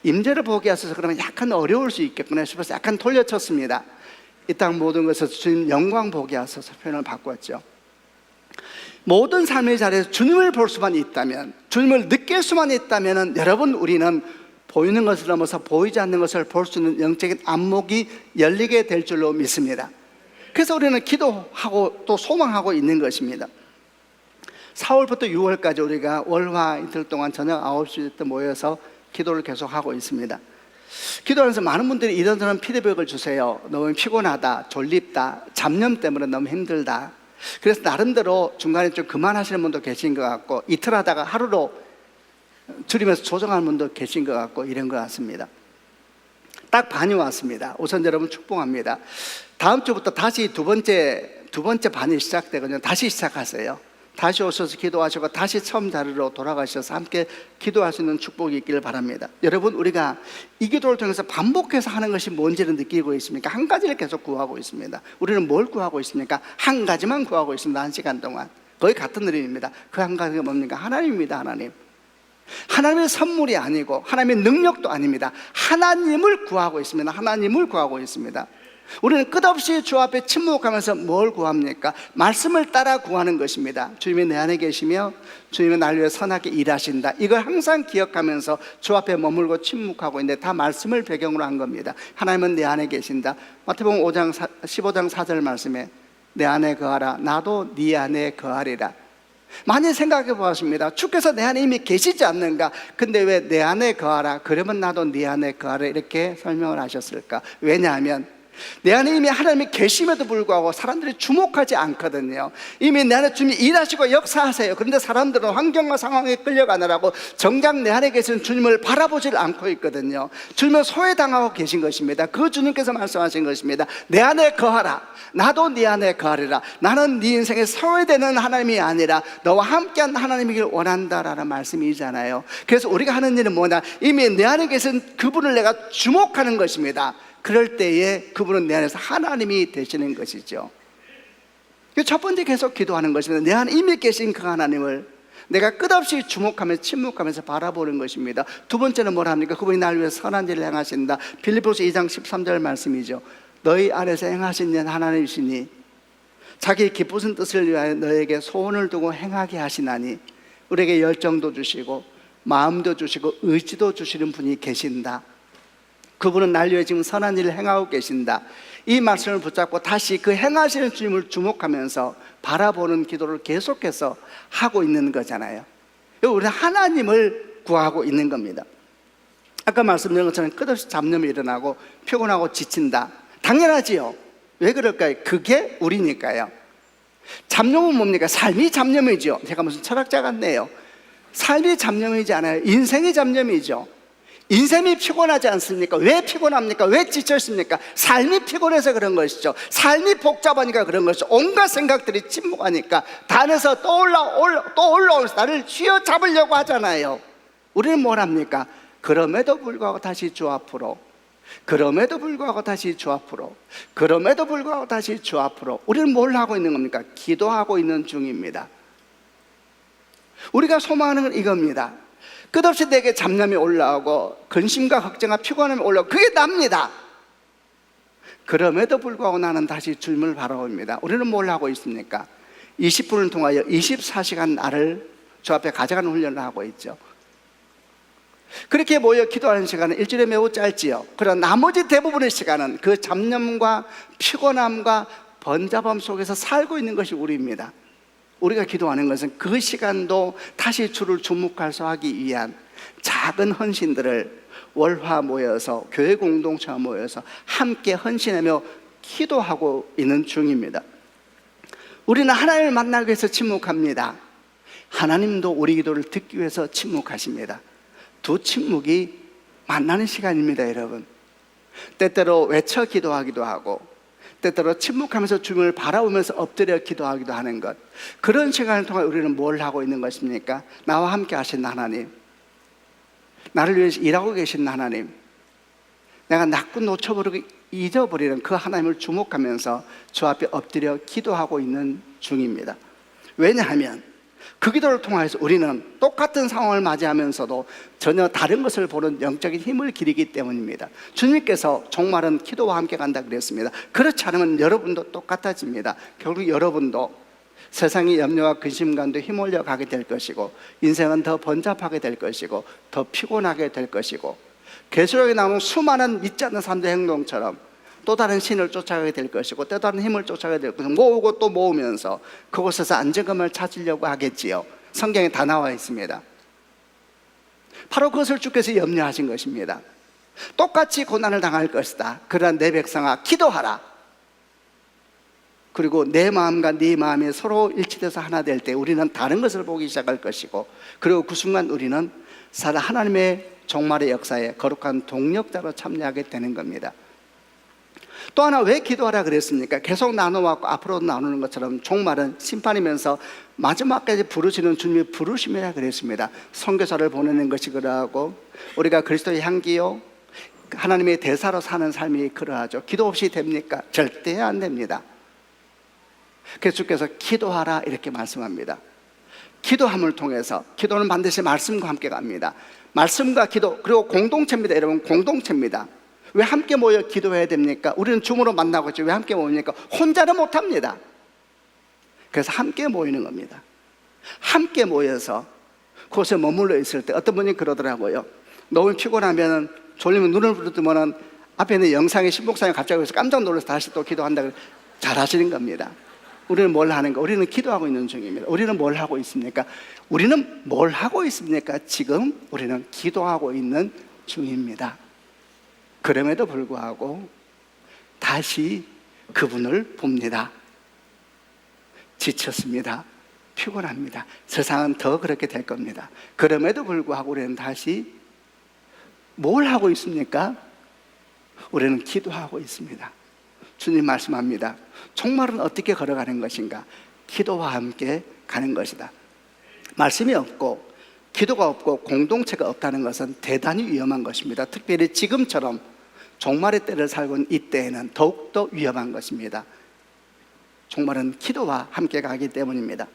Speaker 2: 임재를 보게 하소서 그러면 약간 어려울 수 있겠구나 싶어서 약간 돌려쳤습니다. 이 땅 모든 곳에서 주님 영광 보게 하소서 표현을 바꿨죠. 모든 삶의 자리에서 주님을 볼 수만 있다면, 주님을 느낄 수만 있다면 여러분, 우리는 보이는 것을 넘어서 보이지 않는 것을 볼 수 있는 영적인 안목이 열리게 될 줄로 믿습니다. 그래서 우리는 기도하고 또 소망하고 있는 것입니다. 4월부터 6월까지 우리가 월화 이틀 동안 저녁 9시 때 모여서 기도를 계속하고 있습니다. 기도하면서 많은 분들이 이런저런 피드백을 주세요. 너무 피곤하다, 졸립다, 잡념 때문에 너무 힘들다. 그래서 나름대로 중간에 좀 그만하시는 분도 계신 것 같고, 이틀 하다가 하루로 줄이면서 조정하는 분도 계신 것 같고, 이런 것 같습니다. 딱 반이 왔습니다. 우선 여러분 축복합니다. 다음 주부터 다시 두 번째 반이 시작되거든요. 다시 시작하세요. 다시 오셔서 기도하시고 다시 처음 자리로 돌아가셔서 함께 기도할 수 있는 축복이 있기를 바랍니다. 여러분, 우리가 이 기도를 통해서 반복해서 하는 것이 뭔지를 느끼고 있습니까? 한 가지를 계속 구하고 있습니다. 우리는 뭘 구하고 있습니까? 한 가지만 구하고 있습니다. 한 시간 동안 거의 같은 흐름입니다. 그 한 가지가 뭡니까? 하나님입니다. 하나님. 하나님의 선물이 아니고 하나님의 능력도 아닙니다. 하나님을 구하고 있습니다. 하나님을 구하고 있습니다. 우리는 끝없이 주 앞에 침묵하면서 뭘 구합니까? 말씀을 따라 구하는 것입니다. 주님이 내 안에 계시며 주님이 나를 위해 선하게 일하신다. 이걸 항상 기억하면서 주 앞에 머물고 침묵하고 있는데 다 말씀을 배경으로 한 겁니다. 하나님은 내 안에 계신다. 마태복음 15장 4절 말씀에 내 안에 거하라 나도 네 안에 거하리라. 많이 생각해 보았습니다. 주께서 내 안에 이미 계시지 않는가? 근데 왜 내 안에 거하라? 그러면 나도 네 안에 거하라 이렇게 설명을 하셨을까? 왜냐하면 내 안에 이미 하나님이 계심에도 불구하고 사람들이 주목하지 않거든요. 이미 내 안에 주님이 일하시고 역사하세요. 그런데 사람들은 환경과 상황에 끌려가느라고 정작 내 안에 계신 주님을 바라보질 않고 있거든요. 주님을 소외당하고 계신 것입니다. 그 주님께서 말씀하신 것입니다. 내 안에 거하라 나도 네 안에 거하리라. 나는 네 인생에 소외되는 하나님이 아니라 너와 함께한 하나님이길 원한다라는 말씀이잖아요. 그래서 우리가 하는 일은 뭐냐? 이미 내 안에 계신 그분을 내가 주목하는 것입니다. 그럴 때에 그분은 내 안에서 하나님이 되시는 것이죠. 첫 번째 계속 기도하는 것입니다. 내 안에 이미 계신 그 하나님을 내가 끝없이 주목하면서 침묵하면서 바라보는 것입니다. 두 번째는 뭘 합니까? 그분이 나를 위해 선한 일을 행하신다. 빌립보서 2장 13절 말씀이죠. 너희 안에서 행하신 일 하나님이시니 자기 기쁘신 뜻을 위하여 너에게 소원을 두고 행하게 하시나니 우리에게 열정도 주시고 마음도 주시고 의지도 주시는 분이 계신다. 그분은 나를 위해 지금 선한 일을 행하고 계신다. 이 말씀을 붙잡고 다시 그 행하시는 주님을 주목하면서 바라보는 기도를 계속해서 하고 있는 거잖아요. 우리는 하나님을 구하고 있는 겁니다. 아까 말씀드린 것처럼 끝없이 잡념이 일어나고 피곤하고 지친다. 당연하지요. 왜 그럴까요? 그게 우리니까요. 잡념은 뭡니까? 삶이 잡념이죠. 제가 무슨 철학자 같네요. 삶이 잡념이지 않아요. 인생이 잡념이죠. 인생이 피곤하지 않습니까? 왜 피곤합니까? 왜 지쳤습니까? 삶이 피곤해서 그런 것이죠. 삶이 복잡하니까 그런 것이죠. 온갖 생각들이 침묵하니까 단에서 또 올라오면서 나를 쥐어잡으려고 하잖아요. 우리는 뭘 합니까? 그럼에도 불구하고 다시 주 앞으로, 그럼에도 불구하고 다시 주 앞으로, 그럼에도 불구하고 다시 주 앞으로. 우리는 뭘 하고 있는 겁니까? 기도하고 있는 중입니다. 우리가 소망하는 건 이겁니다. 끝없이 내게 잡념이 올라오고 근심과 걱정과 피곤함이 올라오고 그게 납니다. 그럼에도 불구하고 나는 다시 주님을 바라봅니다. 우리는 뭘 하고 있습니까? 20분을 통하여 24시간 나를 주 앞에 가져가는 훈련을 하고 있죠. 그렇게 모여 기도하는 시간은 일주일에 매우 짧지요. 그러나 나머지 대부분의 시간은 그 잡념과 피곤함과 번잡함 속에서 살고 있는 것이 우리입니다. 우리가 기도하는 것은 그 시간도 다시 주를 주목해서 하기 위한 작은 헌신들을 월화 모여서 교회 공동체가 모여서 함께 헌신하며 기도하고 있는 중입니다. 우리는 하나님을 만나기 위해서 침묵합니다. 하나님도 우리 기도를 듣기 위해서 침묵하십니다. 두 침묵이 만나는 시간입니다, 여러분. 때때로 외쳐 기도하기도 하고 때때로 침묵하면서 주님을 바라보면서 엎드려 기도하기도 하는 것, 그런 시간을 통해 우리는 뭘 하고 있는 것입니까? 나와 함께 하신 하나님, 나를 위해서 일하고 계신 하나님, 내가 낚고 놓쳐버리고 잊어버리는 그 하나님을 주목하면서 주 앞에 엎드려 기도하고 있는 중입니다. 왜냐하면 그 기도를 통해서 우리는 똑같은 상황을 맞이하면서도 전혀 다른 것을 보는 영적인 힘을 기리기 때문입니다. 주님께서 종말은 기도와 함께 간다 그랬습니다. 그렇지 않으면 여러분도 똑같아집니다. 결국 여러분도 세상의 염려와 근심 가운데 휘몰려 가게 될 것이고 인생은 더 번잡하게 될 것이고 더 피곤하게 될 것이고 계시록에 나오는 수많은 믿지 않는 사람들의 행동처럼 또 다른 신을 쫓아가게 될 것이고 또 다른 힘을 쫓아가게 될 것이고 모으고 또 모으면서 그곳에서 안정감을 찾으려고 하겠지요. 성경에 다 나와 있습니다. 바로 그것을 주께서 염려하신 것입니다. 똑같이 고난을 당할 것이다. 그러나 내 백성아 기도하라. 그리고 내 마음과 네 마음이 서로 일치돼서 하나 될 때 우리는 다른 것을 보기 시작할 것이고 그리고 그 순간 우리는 살아 하나님의 종말의 역사에 거룩한 동력자로 참여하게 되는 겁니다. 또 하나 왜 기도하라 그랬습니까? 계속 나눠왔고 앞으로도 나누는 것처럼 종말은 심판이면서 마지막까지 부르시는 주님이 부르심이라 그랬습니다. 선교사를 보내는 것이 그러하고 우리가 그리스도의 향기요 하나님의 대사로 사는 삶이 그러하죠. 기도 없이 됩니까? 절대 안 됩니다. 그래서 주께서 기도하라 이렇게 말씀합니다. 기도함을 통해서, 기도는 반드시 말씀과 함께 갑니다. 말씀과 기도, 그리고 공동체입니다. 여러분, 공동체입니다. 왜 함께 모여 기도해야 됩니까? 우리는 줌으로 만나고 있지 왜 함께 모입니까? 혼자는 못합니다. 그래서 함께 모이는 겁니다. 함께 모여서 그곳에 머물러 있을 때 어떤 분이 그러더라고요. 너무 피곤하면 졸리면 눈을 부르뜨면 앞에 있는 영상의 신목상이 갑자기 오셔서 깜짝 놀라서 다시 또 기도한다. 잘하시는 겁니다. 우리는 뭘 하는가? 우리는 기도하고 있는 중입니다. 우리는 뭘 하고 있습니까? 우리는 뭘 하고 있습니까? 지금 우리는 기도하고 있는 중입니다. 그럼에도 불구하고 다시 그분을 봅니다. 지쳤습니다. 피곤합니다. 세상은 더 그렇게 될 겁니다. 그럼에도 불구하고 우리는 다시 뭘 하고 있습니까? 우리는 기도하고 있습니다. 주님 말씀합니다. 종말은 어떻게 걸어가는 것인가? 기도와 함께 가는 것이다. 말씀이 없고 기도가 없고 공동체가 없다는 것은 대단히 위험한 것입니다. 특별히 지금처럼 종말의 때를 살고 있는 이때에는 더욱더 위험한 것입니다. 종말은 기도와 함께 가기 때문입니다.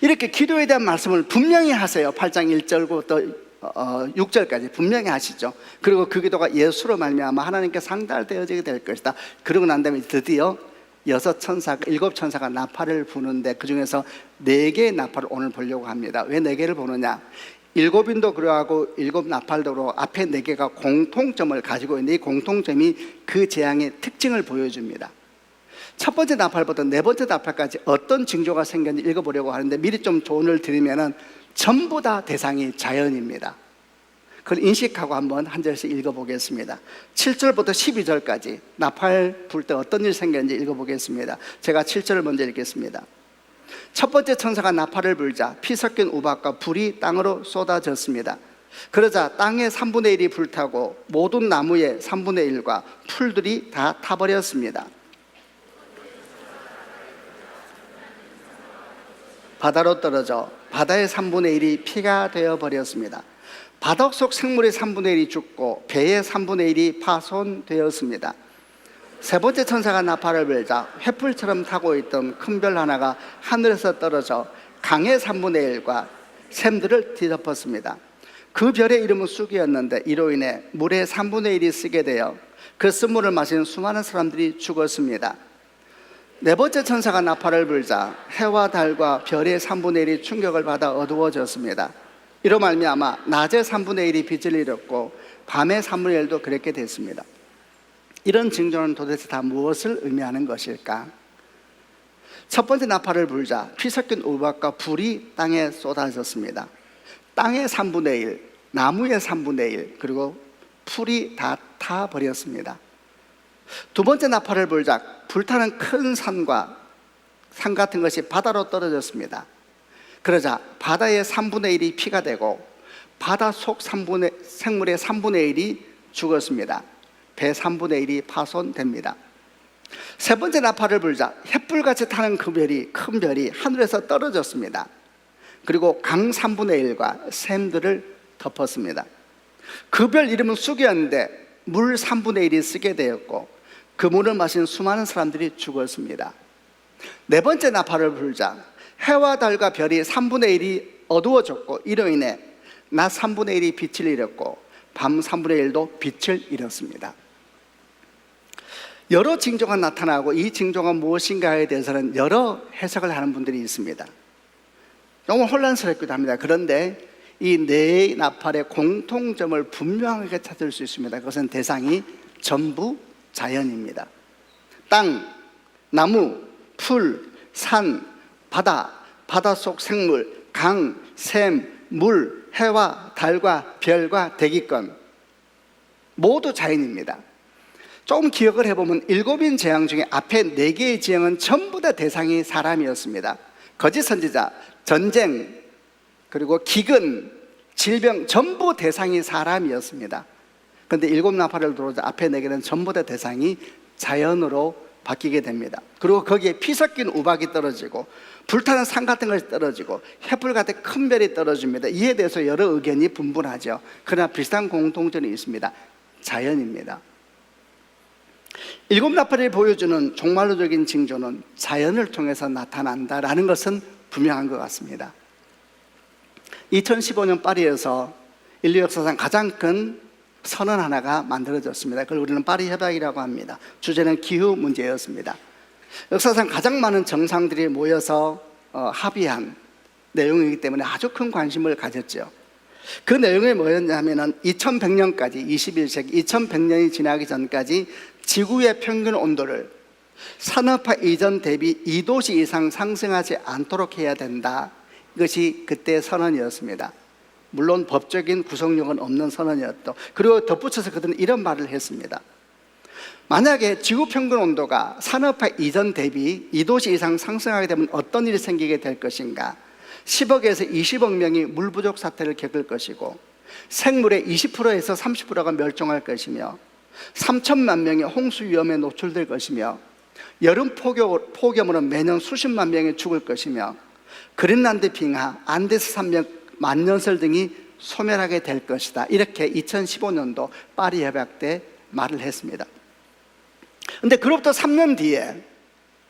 Speaker 2: 이렇게 기도에 대한 말씀을 분명히 하세요. 8장 1절부터 6절까지 분명히 하시죠. 그리고 그 기도가 예수로 말미암아 하나님께 상달되어지게 될 것이다. 그러고 난 다음에 드디어 7천사가 나팔을 부는데 그 중에서 4개의 나팔을 오늘 보려고 합니다. 왜 4개를 보느냐? 7인도 그러하고 7 나팔도 그러고 앞에 4개가 공통점을 가지고 있는데 이 공통점이 그 재앙의 특징을 보여줍니다. 첫 번째 나팔부터 4번째 나팔까지 어떤 징조가 생겼는지 읽어보려고 하는데 미리 좀 조언을 드리면은 전부 다 대상이 자연입니다. 그걸 인식하고 한번 한 절씩 읽어보겠습니다. 7절부터 12절까지 나팔 불 때 어떤 일이 생겼는지 읽어보겠습니다. 제가 7절을 먼저 읽겠습니다. 첫 번째 천사가 나팔을 불자 피 섞인 우박과 불이 땅으로 쏟아졌습니다. 그러자 땅의 3분의 1이 불타고 모든 나무의 3분의 1과 풀들이 다 타버렸습니다. 바다로 떨어져 바다의 3분의 1이 피가 되어버렸습니다. 바닷 속 생물의 3분의 1이 죽고 배의 3분의 1이 파손되었습니다. 세 번째 천사가 나팔을 불자 횃불처럼 타고 있던 큰 별 하나가 하늘에서 떨어져 강의 3분의 1과 샘들을 뒤덮었습니다. 그 별의 이름은 쑥이었는데 이로 인해 물의 3분의 1이 쓰게 되어 그 쓴물을 마신 수많은 사람들이 죽었습니다. 네 번째 천사가 나팔을 불자 해와 달과 별의 3분의 1이 충격을 받아 어두워졌습니다. 이로 말미암아 낮의 3분의 1이 빛을 잃었고 밤의 3분의 1도 그렇게 됐습니다. 이런 징조는 도대체 다 무엇을 의미하는 것일까? 첫 번째 나팔을 불자 피 섞인 우박과 불이 땅에 쏟아졌습니다. 땅의 3분의 1, 나무의 3분의 1, 그리고 풀이 다 타버렸습니다. 두 번째 나팔을 불자 불타는 큰 산 같은 것이 바다로 떨어졌습니다. 그러자 바다의 3분의 1이 피가 되고 바다 속 생물의 3분의 1이 죽었습니다. 배 3분의 1이 파손됩니다. 세 번째 나팔을 불자 횃불같이 타는 그 별이, 큰 별이 하늘에서 떨어졌습니다. 그리고 강 3분의 1과 샘들을 덮었습니다. 그 별 이름은 쑥이었는데 물 3분의 1이 쓰게 되었고 그 물을 마신 수많은 사람들이 죽었습니다. 네 번째 나팔을 불자 해와 달과 별이 3분의 1이 어두워졌고 이로 인해 낮 3분의 1이 빛을 잃었고 밤 3분의 1도 빛을 잃었습니다. 여러 징조가 나타나고 이 징조가 무엇인가에 대해서는 여러 해석을 하는 분들이 있습니다. 너무 혼란스럽기도 합니다. 그런데 이 네 나팔의 공통점을 분명하게 찾을 수 있습니다. 그것은 대상이 전부 자연입니다. 땅, 나무, 풀, 산, 바다, 바닷속 생물, 강, 샘, 물, 해와 달과 별과 대기권 모두 자연입니다. 조금 기억을 해보면 7인 재앙 중에 앞에 4개의 재앙은 전부 다 대상이 사람이었습니다. 거짓 선지자, 전쟁, 그리고 기근, 질병 전부 대상이 사람이었습니다. 그런데 7 나팔을 들어오자 앞에 4개는 전부 다 대상이 자연으로 바뀌게 됩니다. 그리고 거기에 피 섞인 우박이 떨어지고 불타는 산 같은 것이 떨어지고 횃불 같은 큰 별이 떨어집니다. 이에 대해서 여러 의견이 분분하죠. 그러나 비슷한 공통점이 있습니다. 자연입니다. 일곱 나팔이 보여주는 종말론적인 징조는 자연을 통해서 나타난다라는 것은 분명한 것 같습니다. 2015년 파리에서 인류 역사상 가장 큰 선언 하나가 만들어졌습니다. 그걸 우리는 파리 협약이라고 합니다. 주제는 기후 문제였습니다. 역사상 가장 많은 정상들이 모여서 합의한 내용이기 때문에 아주 큰 관심을 가졌죠. 그 내용이 뭐였냐면은 2100년까지 21세기 2100년이 지나기 전까지 지구의 평균 온도를 산업화 이전 대비 2도씨 이상 상승하지 않도록 해야 된다. 이것이 그때의 선언이었습니다. 물론 법적인 구속력은 없는 선언이었고, 그리고 덧붙여서 그들은 이런 말을 했습니다. 만약에 지구 평균 온도가 산업화 이전 대비 2도씨 이상 상승하게 되면 어떤 일이 생기게 될 것인가? 10억에서 20억 명이 물 부족 사태를 겪을 것이고, 생물의 20%에서 30%가 멸종할 것이며 3천만 명이 홍수 위험에 노출될 것이며 여름 폭염으로 매년 수십만 명이 죽을 것이며 그린란드 빙하, 안데스 산맥 만년설 등이 소멸하게 될 것이다. 이렇게 2015년도 파리 협약 때 말을 했습니다. 그런데 그로부터 3년 뒤에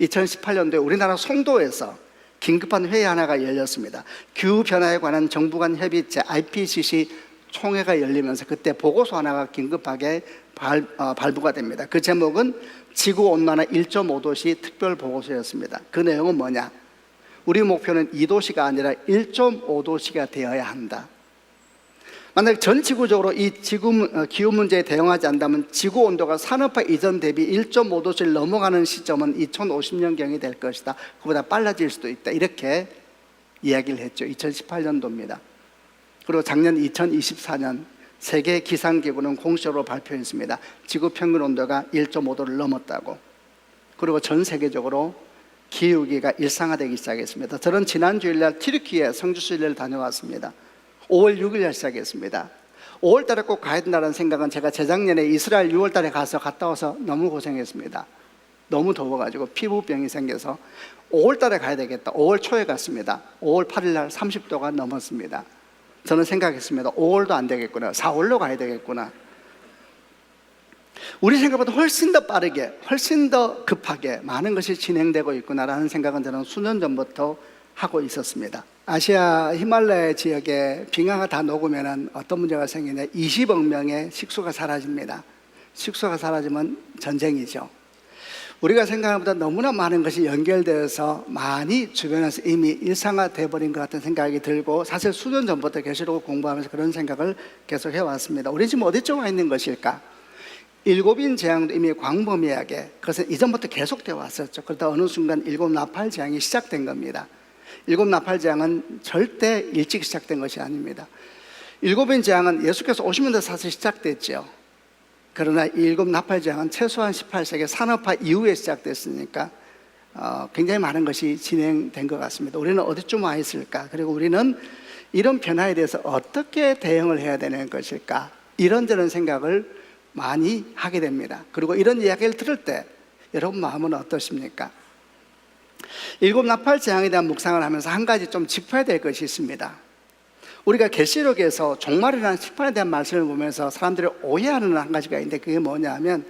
Speaker 2: 2018년도에 우리나라 송도에서 긴급한 회의 하나가 열렸습니다. 기후변화에 관한 정부 간 협의체 IPCC 총회가 열리면서 그때 보고서 하나가 긴급하게 발부가 됩니다. 그 제목은 지구온난화 1.5도시 특별보고서였습니다. 그 내용은 뭐냐? 우리 목표는 2도시가 아니라 1.5도시가 되어야 한다. 만약 전 지구적으로 이 기후 문제에 대응하지 않는다면 지구 온도가 산업화 이전 대비 1.5도를 넘어가는 시점은 2050년경이 될 것이다. 그보다 빨라질 수도 있다. 이렇게 이야기를 했죠. 2018년도입니다. 그리고 작년 2024년 세계 기상기구는 공식적으로 발표했습니다. 지구 평균 온도가 1.5도를 넘었다고. 그리고 전 세계적으로 기후위기가 일상화되기 시작했습니다. 저는 지난 주일날 튀르키예 성지순례를 다녀왔습니다. 5월 6일날 시작했습니다. 5월 달에 꼭 가야 된다는 생각은 제가 재작년에 이스라엘 6월 달에 갔다 와서 너무 고생했습니다. 너무 더워가지고 피부병이 생겨서 5월 달에 가야 되겠다. 5월 초에 갔습니다. 5월 8일날 30도가 넘었습니다. 저는 생각했습니다. 5월도 안 되겠구나. 4월로 가야 되겠구나. 우리 생각보다 훨씬 더 빠르게, 훨씬 더 급하게 많은 것이 진행되고 있구나라는 생각은 저는 수년 전부터 하고 있었습니다. 아시아 히말라야 지역에 빙하가 다 녹으면 어떤 문제가 생기냐? 20억 명의 식수가 사라집니다. 식수가 사라지면 전쟁이죠. 우리가 생각하는 것보다 너무나 많은 것이 연결되어서 많이 주변에서 이미 일상화되어 버린 것 같은 생각이 들고, 사실 수년 전부터 계시록을 공부하면서 그런 생각을 계속 해왔습니다. 우리 지금 어디쯤 와 있는 것일까? 일곱인 재앙도 이미 광범위하게, 그것은 이전부터 계속되어 왔었죠. 그러다 어느 순간 일곱 나팔 재앙이 시작된 겁니다. 일곱 나팔 재앙은 절대 일찍 시작된 것이 아닙니다. 일곱인 재앙은 예수께서 오시면서 사실 시작됐죠. 그러나 일곱 나팔 재앙은 최소한 18세기 산업화 이후에 시작됐으니까 굉장히 많은 것이 진행된 것 같습니다. 우리는 어디쯤 와 있을까? 그리고 우리는 이런 변화에 대해서 어떻게 대응을 해야 되는 것일까? 이런저런 생각을 많이 하게 됩니다. 그리고 이런 이야기를 들을 때 여러분 마음은 어떠십니까? 일곱 나팔 재앙에 대한 묵상을 하면서 한 가지 좀 짚어야 될 것이 있습니다. 우리가 계시록에서 종말이라는 심판에 대한 말씀을 보면서 사람들이 오해하는 한 가지가 있는데, 그게 뭐냐 하면,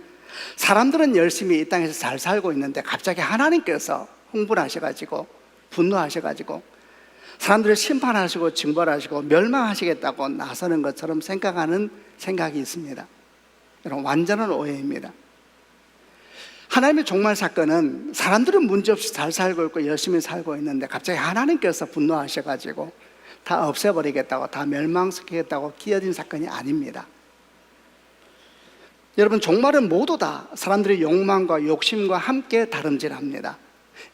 Speaker 2: 사람들은 열심히 이 땅에서 잘 살고 있는데 갑자기 하나님께서 흥분하셔가지고 분노하셔가지고 사람들을 심판하시고 징벌하시고 멸망하시겠다고 나서는 것처럼 생각하는 생각이 있습니다. 여러분, 완전한 오해입니다. 하나님의 종말 사건은 사람들은 문제없이 잘 살고 있고 열심히 살고 있는데 갑자기 하나님께서 분노하셔가지고 다 없애버리겠다고, 다 멸망시키겠다고 끼어진 사건이 아닙니다. 여러분, 종말은 모두 다 사람들의 욕망과 욕심과 함께 다름질합니다.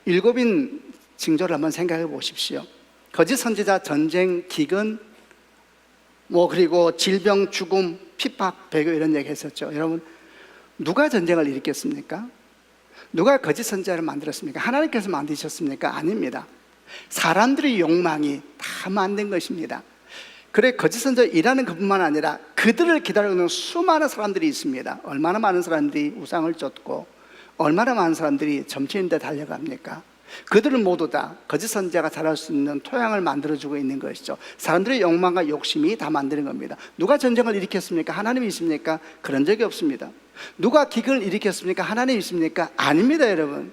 Speaker 2: 일곱인 징조를 한번 생각해 보십시오. 거짓 선지자, 전쟁, 기근, 그리고 질병, 죽음, 핍박, 배교, 이런 얘기 했었죠. 여러분, 누가 전쟁을 일으켰습니까? 누가 거짓 선지자를 만들었습니까? 하나님께서 만드셨습니까? 아닙니다. 사람들의 욕망이 다 만든 것입니다. 그래, 거짓 선지자 일하는 그뿐만 아니라 그들을 기다리고 있는 수많은 사람들이 있습니다. 얼마나 많은 사람들이 우상을 쫓고 얼마나 많은 사람들이 점치는 데 달려갑니까? 그들은 모두 다 거짓 선지자가 자랄 수 있는 토양을 만들어주고 있는 것이죠. 사람들의 욕망과 욕심이 다 만드는 겁니다. 누가 전쟁을 일으켰습니까? 하나님이십니까? 그런 적이 없습니다. 누가 기근을 일으켰습니까? 하나님이십니까? 아닙니다, 여러분.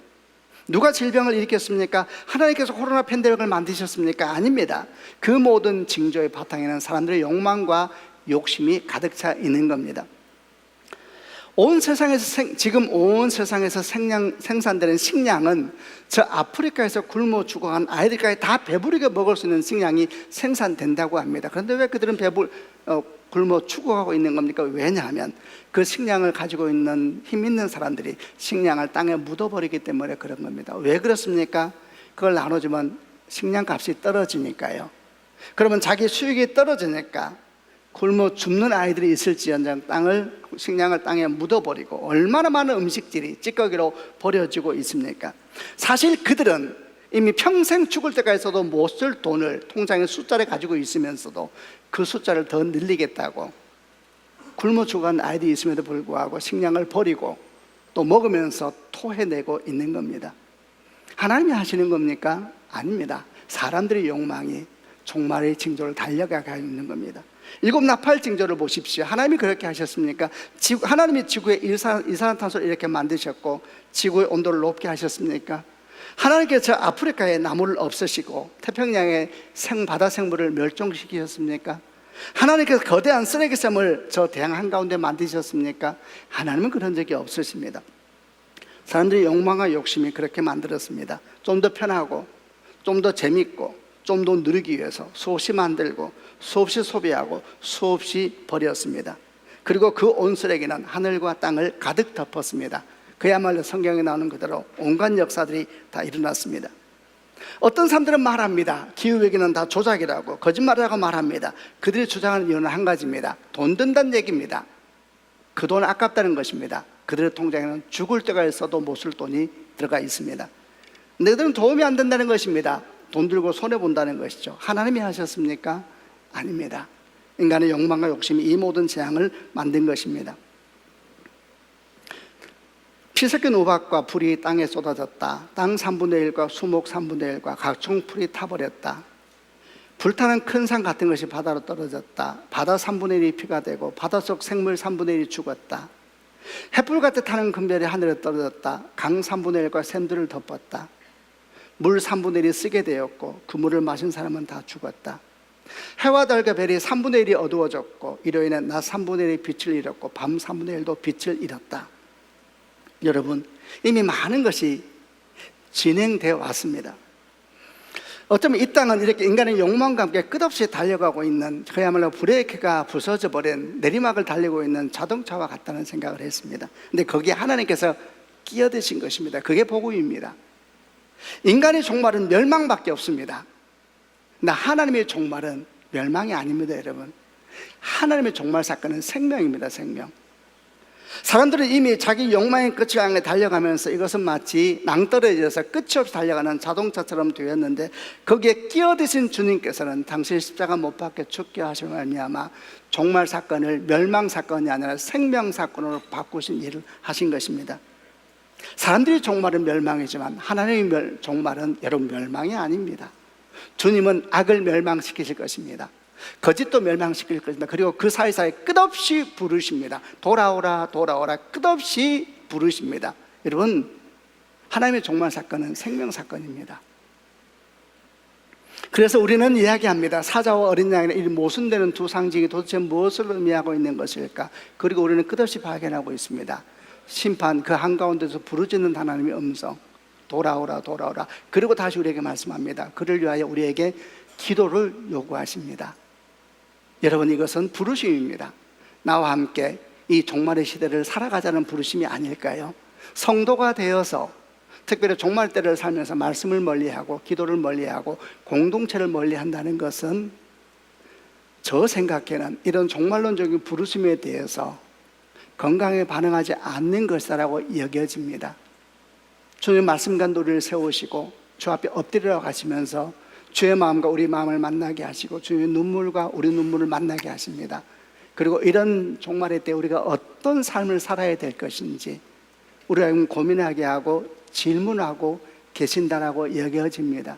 Speaker 2: 누가 질병을 일으켰습니까? 하나님께서 코로나 팬데믹을 만드셨습니까? 아닙니다. 그 모든 징조의 바탕에는 사람들의 욕망과 욕심이 가득 차 있는 겁니다. 지금 온 세상에서 생산되는 식량은 저 아프리카에서 굶어 죽어간 아이들까지 다 배부르게 먹을 수 있는 식량이 생산된다고 합니다. 그런데 왜 그들은 굶어 죽어가고 있는 겁니까? 왜냐하면 그 식량을 가지고 있는 힘 있는 사람들이 식량을 땅에 묻어버리기 때문에 그런 겁니다. 왜 그렇습니까? 그걸 나눠주면 식량값이 떨어지니까요. 그러면 자기 수익이 떨어지니까 굶어 죽는 아이들이 있을지언정 식량을 땅에 묻어버리고 얼마나 많은 음식들이 찌꺼기로 버려지고 있습니까? 사실 그들은 이미 평생 죽을 때까지도 못 쓸 돈을 통장에 숫자를 가지고 있으면서도 그 숫자를 더 늘리겠다고 굶어 죽어간 아이들이 있음에도 불구하고 식량을 버리고 또 먹으면서 토해내고 있는 겁니다. 하나님이 하시는 겁니까? 아닙니다. 사람들의 욕망이 종말의 징조를 달려가고 있는 겁니다. 일곱 나팔 징조를 보십시오. 하나님이 그렇게 하셨습니까? 하나님이 지구에 이산화탄소를 이렇게 만드셨고 지구의 온도를 높게 하셨습니까? 하나님께서 아프리카의 나무를 없애시고 태평양의 바다 생물을 멸종시키셨습니까? 하나님께서 거대한 쓰레기샘을 저 대양 한가운데 만드셨습니까? 하나님은 그런 적이 없으십니다. 사람들의 욕망과 욕심이 그렇게 만들었습니다. 좀 더 편하고 좀 더 재밌고 좀 더 누리기 위해서 수없이 만들고 수없이 소비하고 수없이 버렸습니다. 그리고 그 온 쓰레기는 하늘과 땅을 가득 덮었습니다. 그야말로 성경에 나오는 그대로 온갖 역사들이 다 일어났습니다. 어떤 사람들은 말합니다. 기후위기는 다 조작이라고 거짓말이라고 말합니다. 그들이 주장하는 이유는 한 가지입니다. 돈 든다는 얘기입니다. 그 돈 아깝다는 것입니다. 그들의 통장에는 죽을 때가 있어도 못 쓸 돈이 들어가 있습니다. 너희들은 도움이 안 된다는 것입니다. 돈 들고 손해본다는 것이죠. 하나님이 하셨습니까? 아닙니다. 인간의 욕망과 욕심이 이 모든 재앙을 만든 것입니다. 피 섞인 우박과 불이 땅에 쏟아졌다. 땅 3분의 1과 수목 3분의 1과 각종 풀이 타버렸다. 불타는 큰 산 같은 것이 바다로 떨어졌다. 바다 3분의 1이 피가 되고 바닷속 생물 3분의 1이 죽었다. 햇불 같이 타는 금별이 하늘에 떨어졌다. 강 3분의 1과 샘들을 덮었다. 물 3분의 1이 쓰게 되었고 그 물을 마신 사람은 다 죽었다. 해와 달과 별이 3분의 1이 어두워졌고 이로 인해 낮 3분의 1이 빛을 잃었고 밤 3분의 1도 빛을 잃었다. 여러분, 이미 많은 것이 진행되어 왔습니다. 어쩌면 이 땅은 이렇게 인간의 욕망과 함께 끝없이 달려가고 있는 그야말로 브레이크가 부서져 버린 내리막을 달리고 있는 자동차와 같다는 생각을 했습니다. 근데 거기에 하나님께서 끼어드신 것입니다. 그게 복음입니다. 인간의 종말은 멸망밖에 없습니다. 근데 하나님의 종말은 멸망이 아닙니다, 여러분. 하나님의 종말 사건은 생명입니다, 생명. 사람들은 이미 자기 욕망의 끝을 향해 달려가면서 이것은 마치 낭떠러지에서 끝이 없이 달려가는 자동차처럼 되었는데 거기에 끼어드신 주님께서는 당신의 십자가 못 박혀 죽게 하심을 말미암아 종말 사건을 멸망 사건이 아니라 생명 사건으로 바꾸신 일을 하신 것입니다. 사람들의 종말은 멸망이지만 하나님의 종말은 여러분 멸망이 아닙니다. 주님은 악을 멸망시키실 것입니다. 거짓도 멸망시킬 것입니다. 그리고 그 사이사이 끝없이 부르십니다. 돌아오라 돌아오라 끝없이 부르십니다. 여러분, 하나님의 종말 사건은 생명 사건입니다. 그래서 우리는 이야기합니다. 사자와 어린 양의 이 모순되는 두 상징이 도대체 무엇을 의미하고 있는 것일까? 그리고 우리는 끝없이 발견하고 있습니다. 심판 그 한가운데서 부르짖는 하나님의 음성, 돌아오라 돌아오라. 그리고 다시 우리에게 말씀합니다. 그를 위하여 우리에게 기도를 요구하십니다. 여러분, 이것은 부르심입니다. 나와 함께 이 종말의 시대를 살아가자는 부르심이 아닐까요? 성도가 되어서 특별히 종말 때를 살면서 말씀을 멀리하고 기도를 멀리하고 공동체를 멀리한다는 것은 저 생각에는 이런 종말론적인 부르심에 대해서 건강에 반응하지 않는 것이라고 여겨집니다. 주님 말씀과 노래를 세우시고 주 앞에 엎드리러 가시면서 주의 마음과 우리 마음을 만나게 하시고 주의 눈물과 우리 눈물을 만나게 하십니다. 그리고 이런 종말의 때 우리가 어떤 삶을 살아야 될 것인지 우리가 고민하게 하고 질문하고 계신다라고 여겨집니다.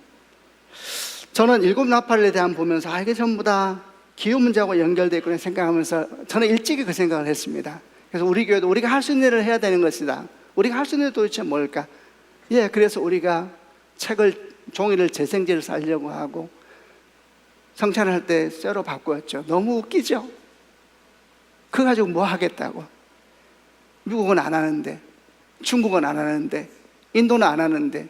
Speaker 2: 저는 일곱 나팔에 대한 보면서 이게 전부 다 기후 문제하고 연결되어 있구나 생각하면서 저는 일찍이 그 생각을 했습니다. 그래서 우리 교회도 우리가 할 수 있는 일을 해야 되는 것이다. 우리가 할 수 있는 일이 도대체 뭘까? 그래서 우리가 종이를 재생지를 살려고 하고 성찬을 할 때 쇠로 바꾸었죠. 너무 웃기죠? 그거 가지고 뭐 하겠다고. 미국은 안 하는데, 중국은 안 하는데, 인도는 안 하는데.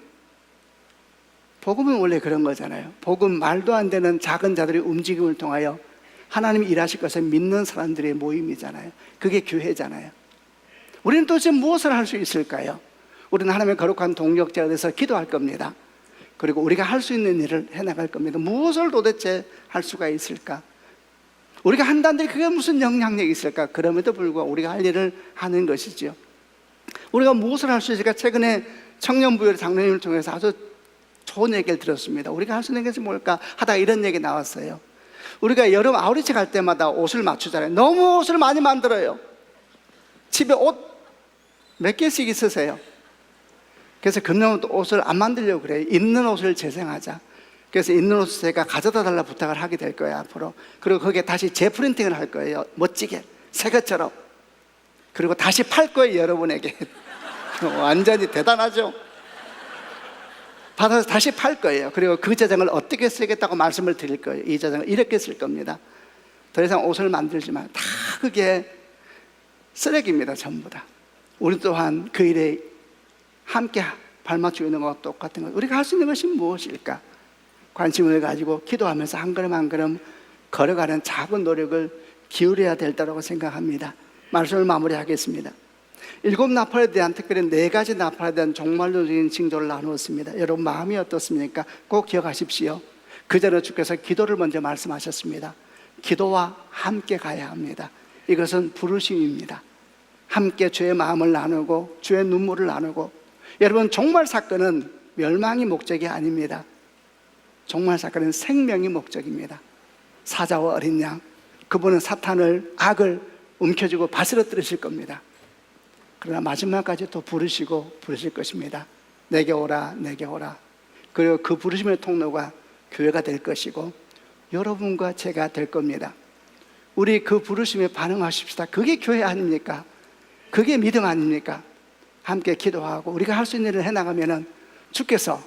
Speaker 2: 복음은 원래 그런 거잖아요. 복음, 말도 안 되는 작은 자들의 움직임을 통하여 하나님이 일하실 것을 믿는 사람들의 모임이잖아요. 그게 교회잖아요. 우리는 도대체 무엇을 할 수 있을까요? 우리는 하나님의 거룩한 동력자가 돼서 기도할 겁니다. 그리고 우리가 할 수 있는 일을 해나갈 겁니다. 무엇을 도대체 할 수가 있을까? 우리가 한다는데 그게 무슨 영향력이 있을까? 그럼에도 불구하고 우리가 할 일을 하는 것이죠. 우리가 무엇을 할 수 있을까? 최근에 청년부의 장로님을 통해서 아주 좋은 얘기를 들었습니다. 우리가 할 수 있는 것이 뭘까? 하다가 이런 얘기 나왔어요. 우리가 여름 아우리치 갈 때마다 옷을 맞추잖아요. 너무 옷을 많이 만들어요. 집에 옷 몇 개씩 있으세요. 그래서 그놈은 옷을 안 만들려고 그래요. 있는 옷을 재생하자. 그래서 있는 옷을 제가 가져다 달라 부탁을 하게 될 거예요, 앞으로. 그리고 거기에 다시 재프린팅을 할 거예요. 멋지게. 새 것처럼. 그리고 다시 팔 거예요, 여러분에게. 완전히 대단하죠? 받아서 다시 팔 거예요. 그리고 그 재정을 어떻게 쓰겠다고 말씀을 드릴 거예요. 이 재정을 이렇게 쓸 겁니다. 더 이상 옷을 만들지만 다 그게 쓰레기입니다, 전부 다. 우리 또한 그 일에 함께 발맞추고 있는 것과 똑같은 것. 우리가 할 수 있는 것이 무엇일까? 관심을 가지고 기도하면서 한 걸음 한 걸음 걸어가는 작은 노력을 기울여야 될 때라고 생각합니다. 말씀을 마무리하겠습니다. 일곱 나팔에 대한 특별히 4가지 나팔에 대한 종말론적인 징조를 나누었습니다. 여러분 마음이 어떻습니까? 꼭 기억하십시오. 그 전에 주께서 기도를 먼저 말씀하셨습니다. 기도와 함께 가야 합니다. 이것은 부르심입니다. 함께 주의 마음을 나누고 주의 눈물을 나누고. 여러분, 종말 사건은 멸망이 목적이 아닙니다. 종말 사건은 생명이 목적입니다. 사자와 어린 양, 그분은 사탄을, 악을 움켜쥐고 바스러뜨리실 겁니다. 그러나 마지막까지 또 부르실 것입니다. 내게 오라, 내게 오라. 그리고 그 부르심의 통로가 교회가 될 것이고 여러분과 제가 될 겁니다. 우리 그 부르심에 반응하십시다. 그게 교회 아닙니까? 그게 믿음 아닙니까? 함께 기도하고 우리가 할 수 있는 일을 해나가면 주께서,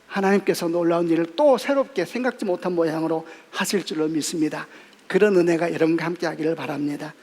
Speaker 2: 하나님께서 놀라운 일을 또 새롭게 생각지 못한 모양으로 하실 줄로 믿습니다. 그런 은혜가 여러분과 함께 하기를 바랍니다.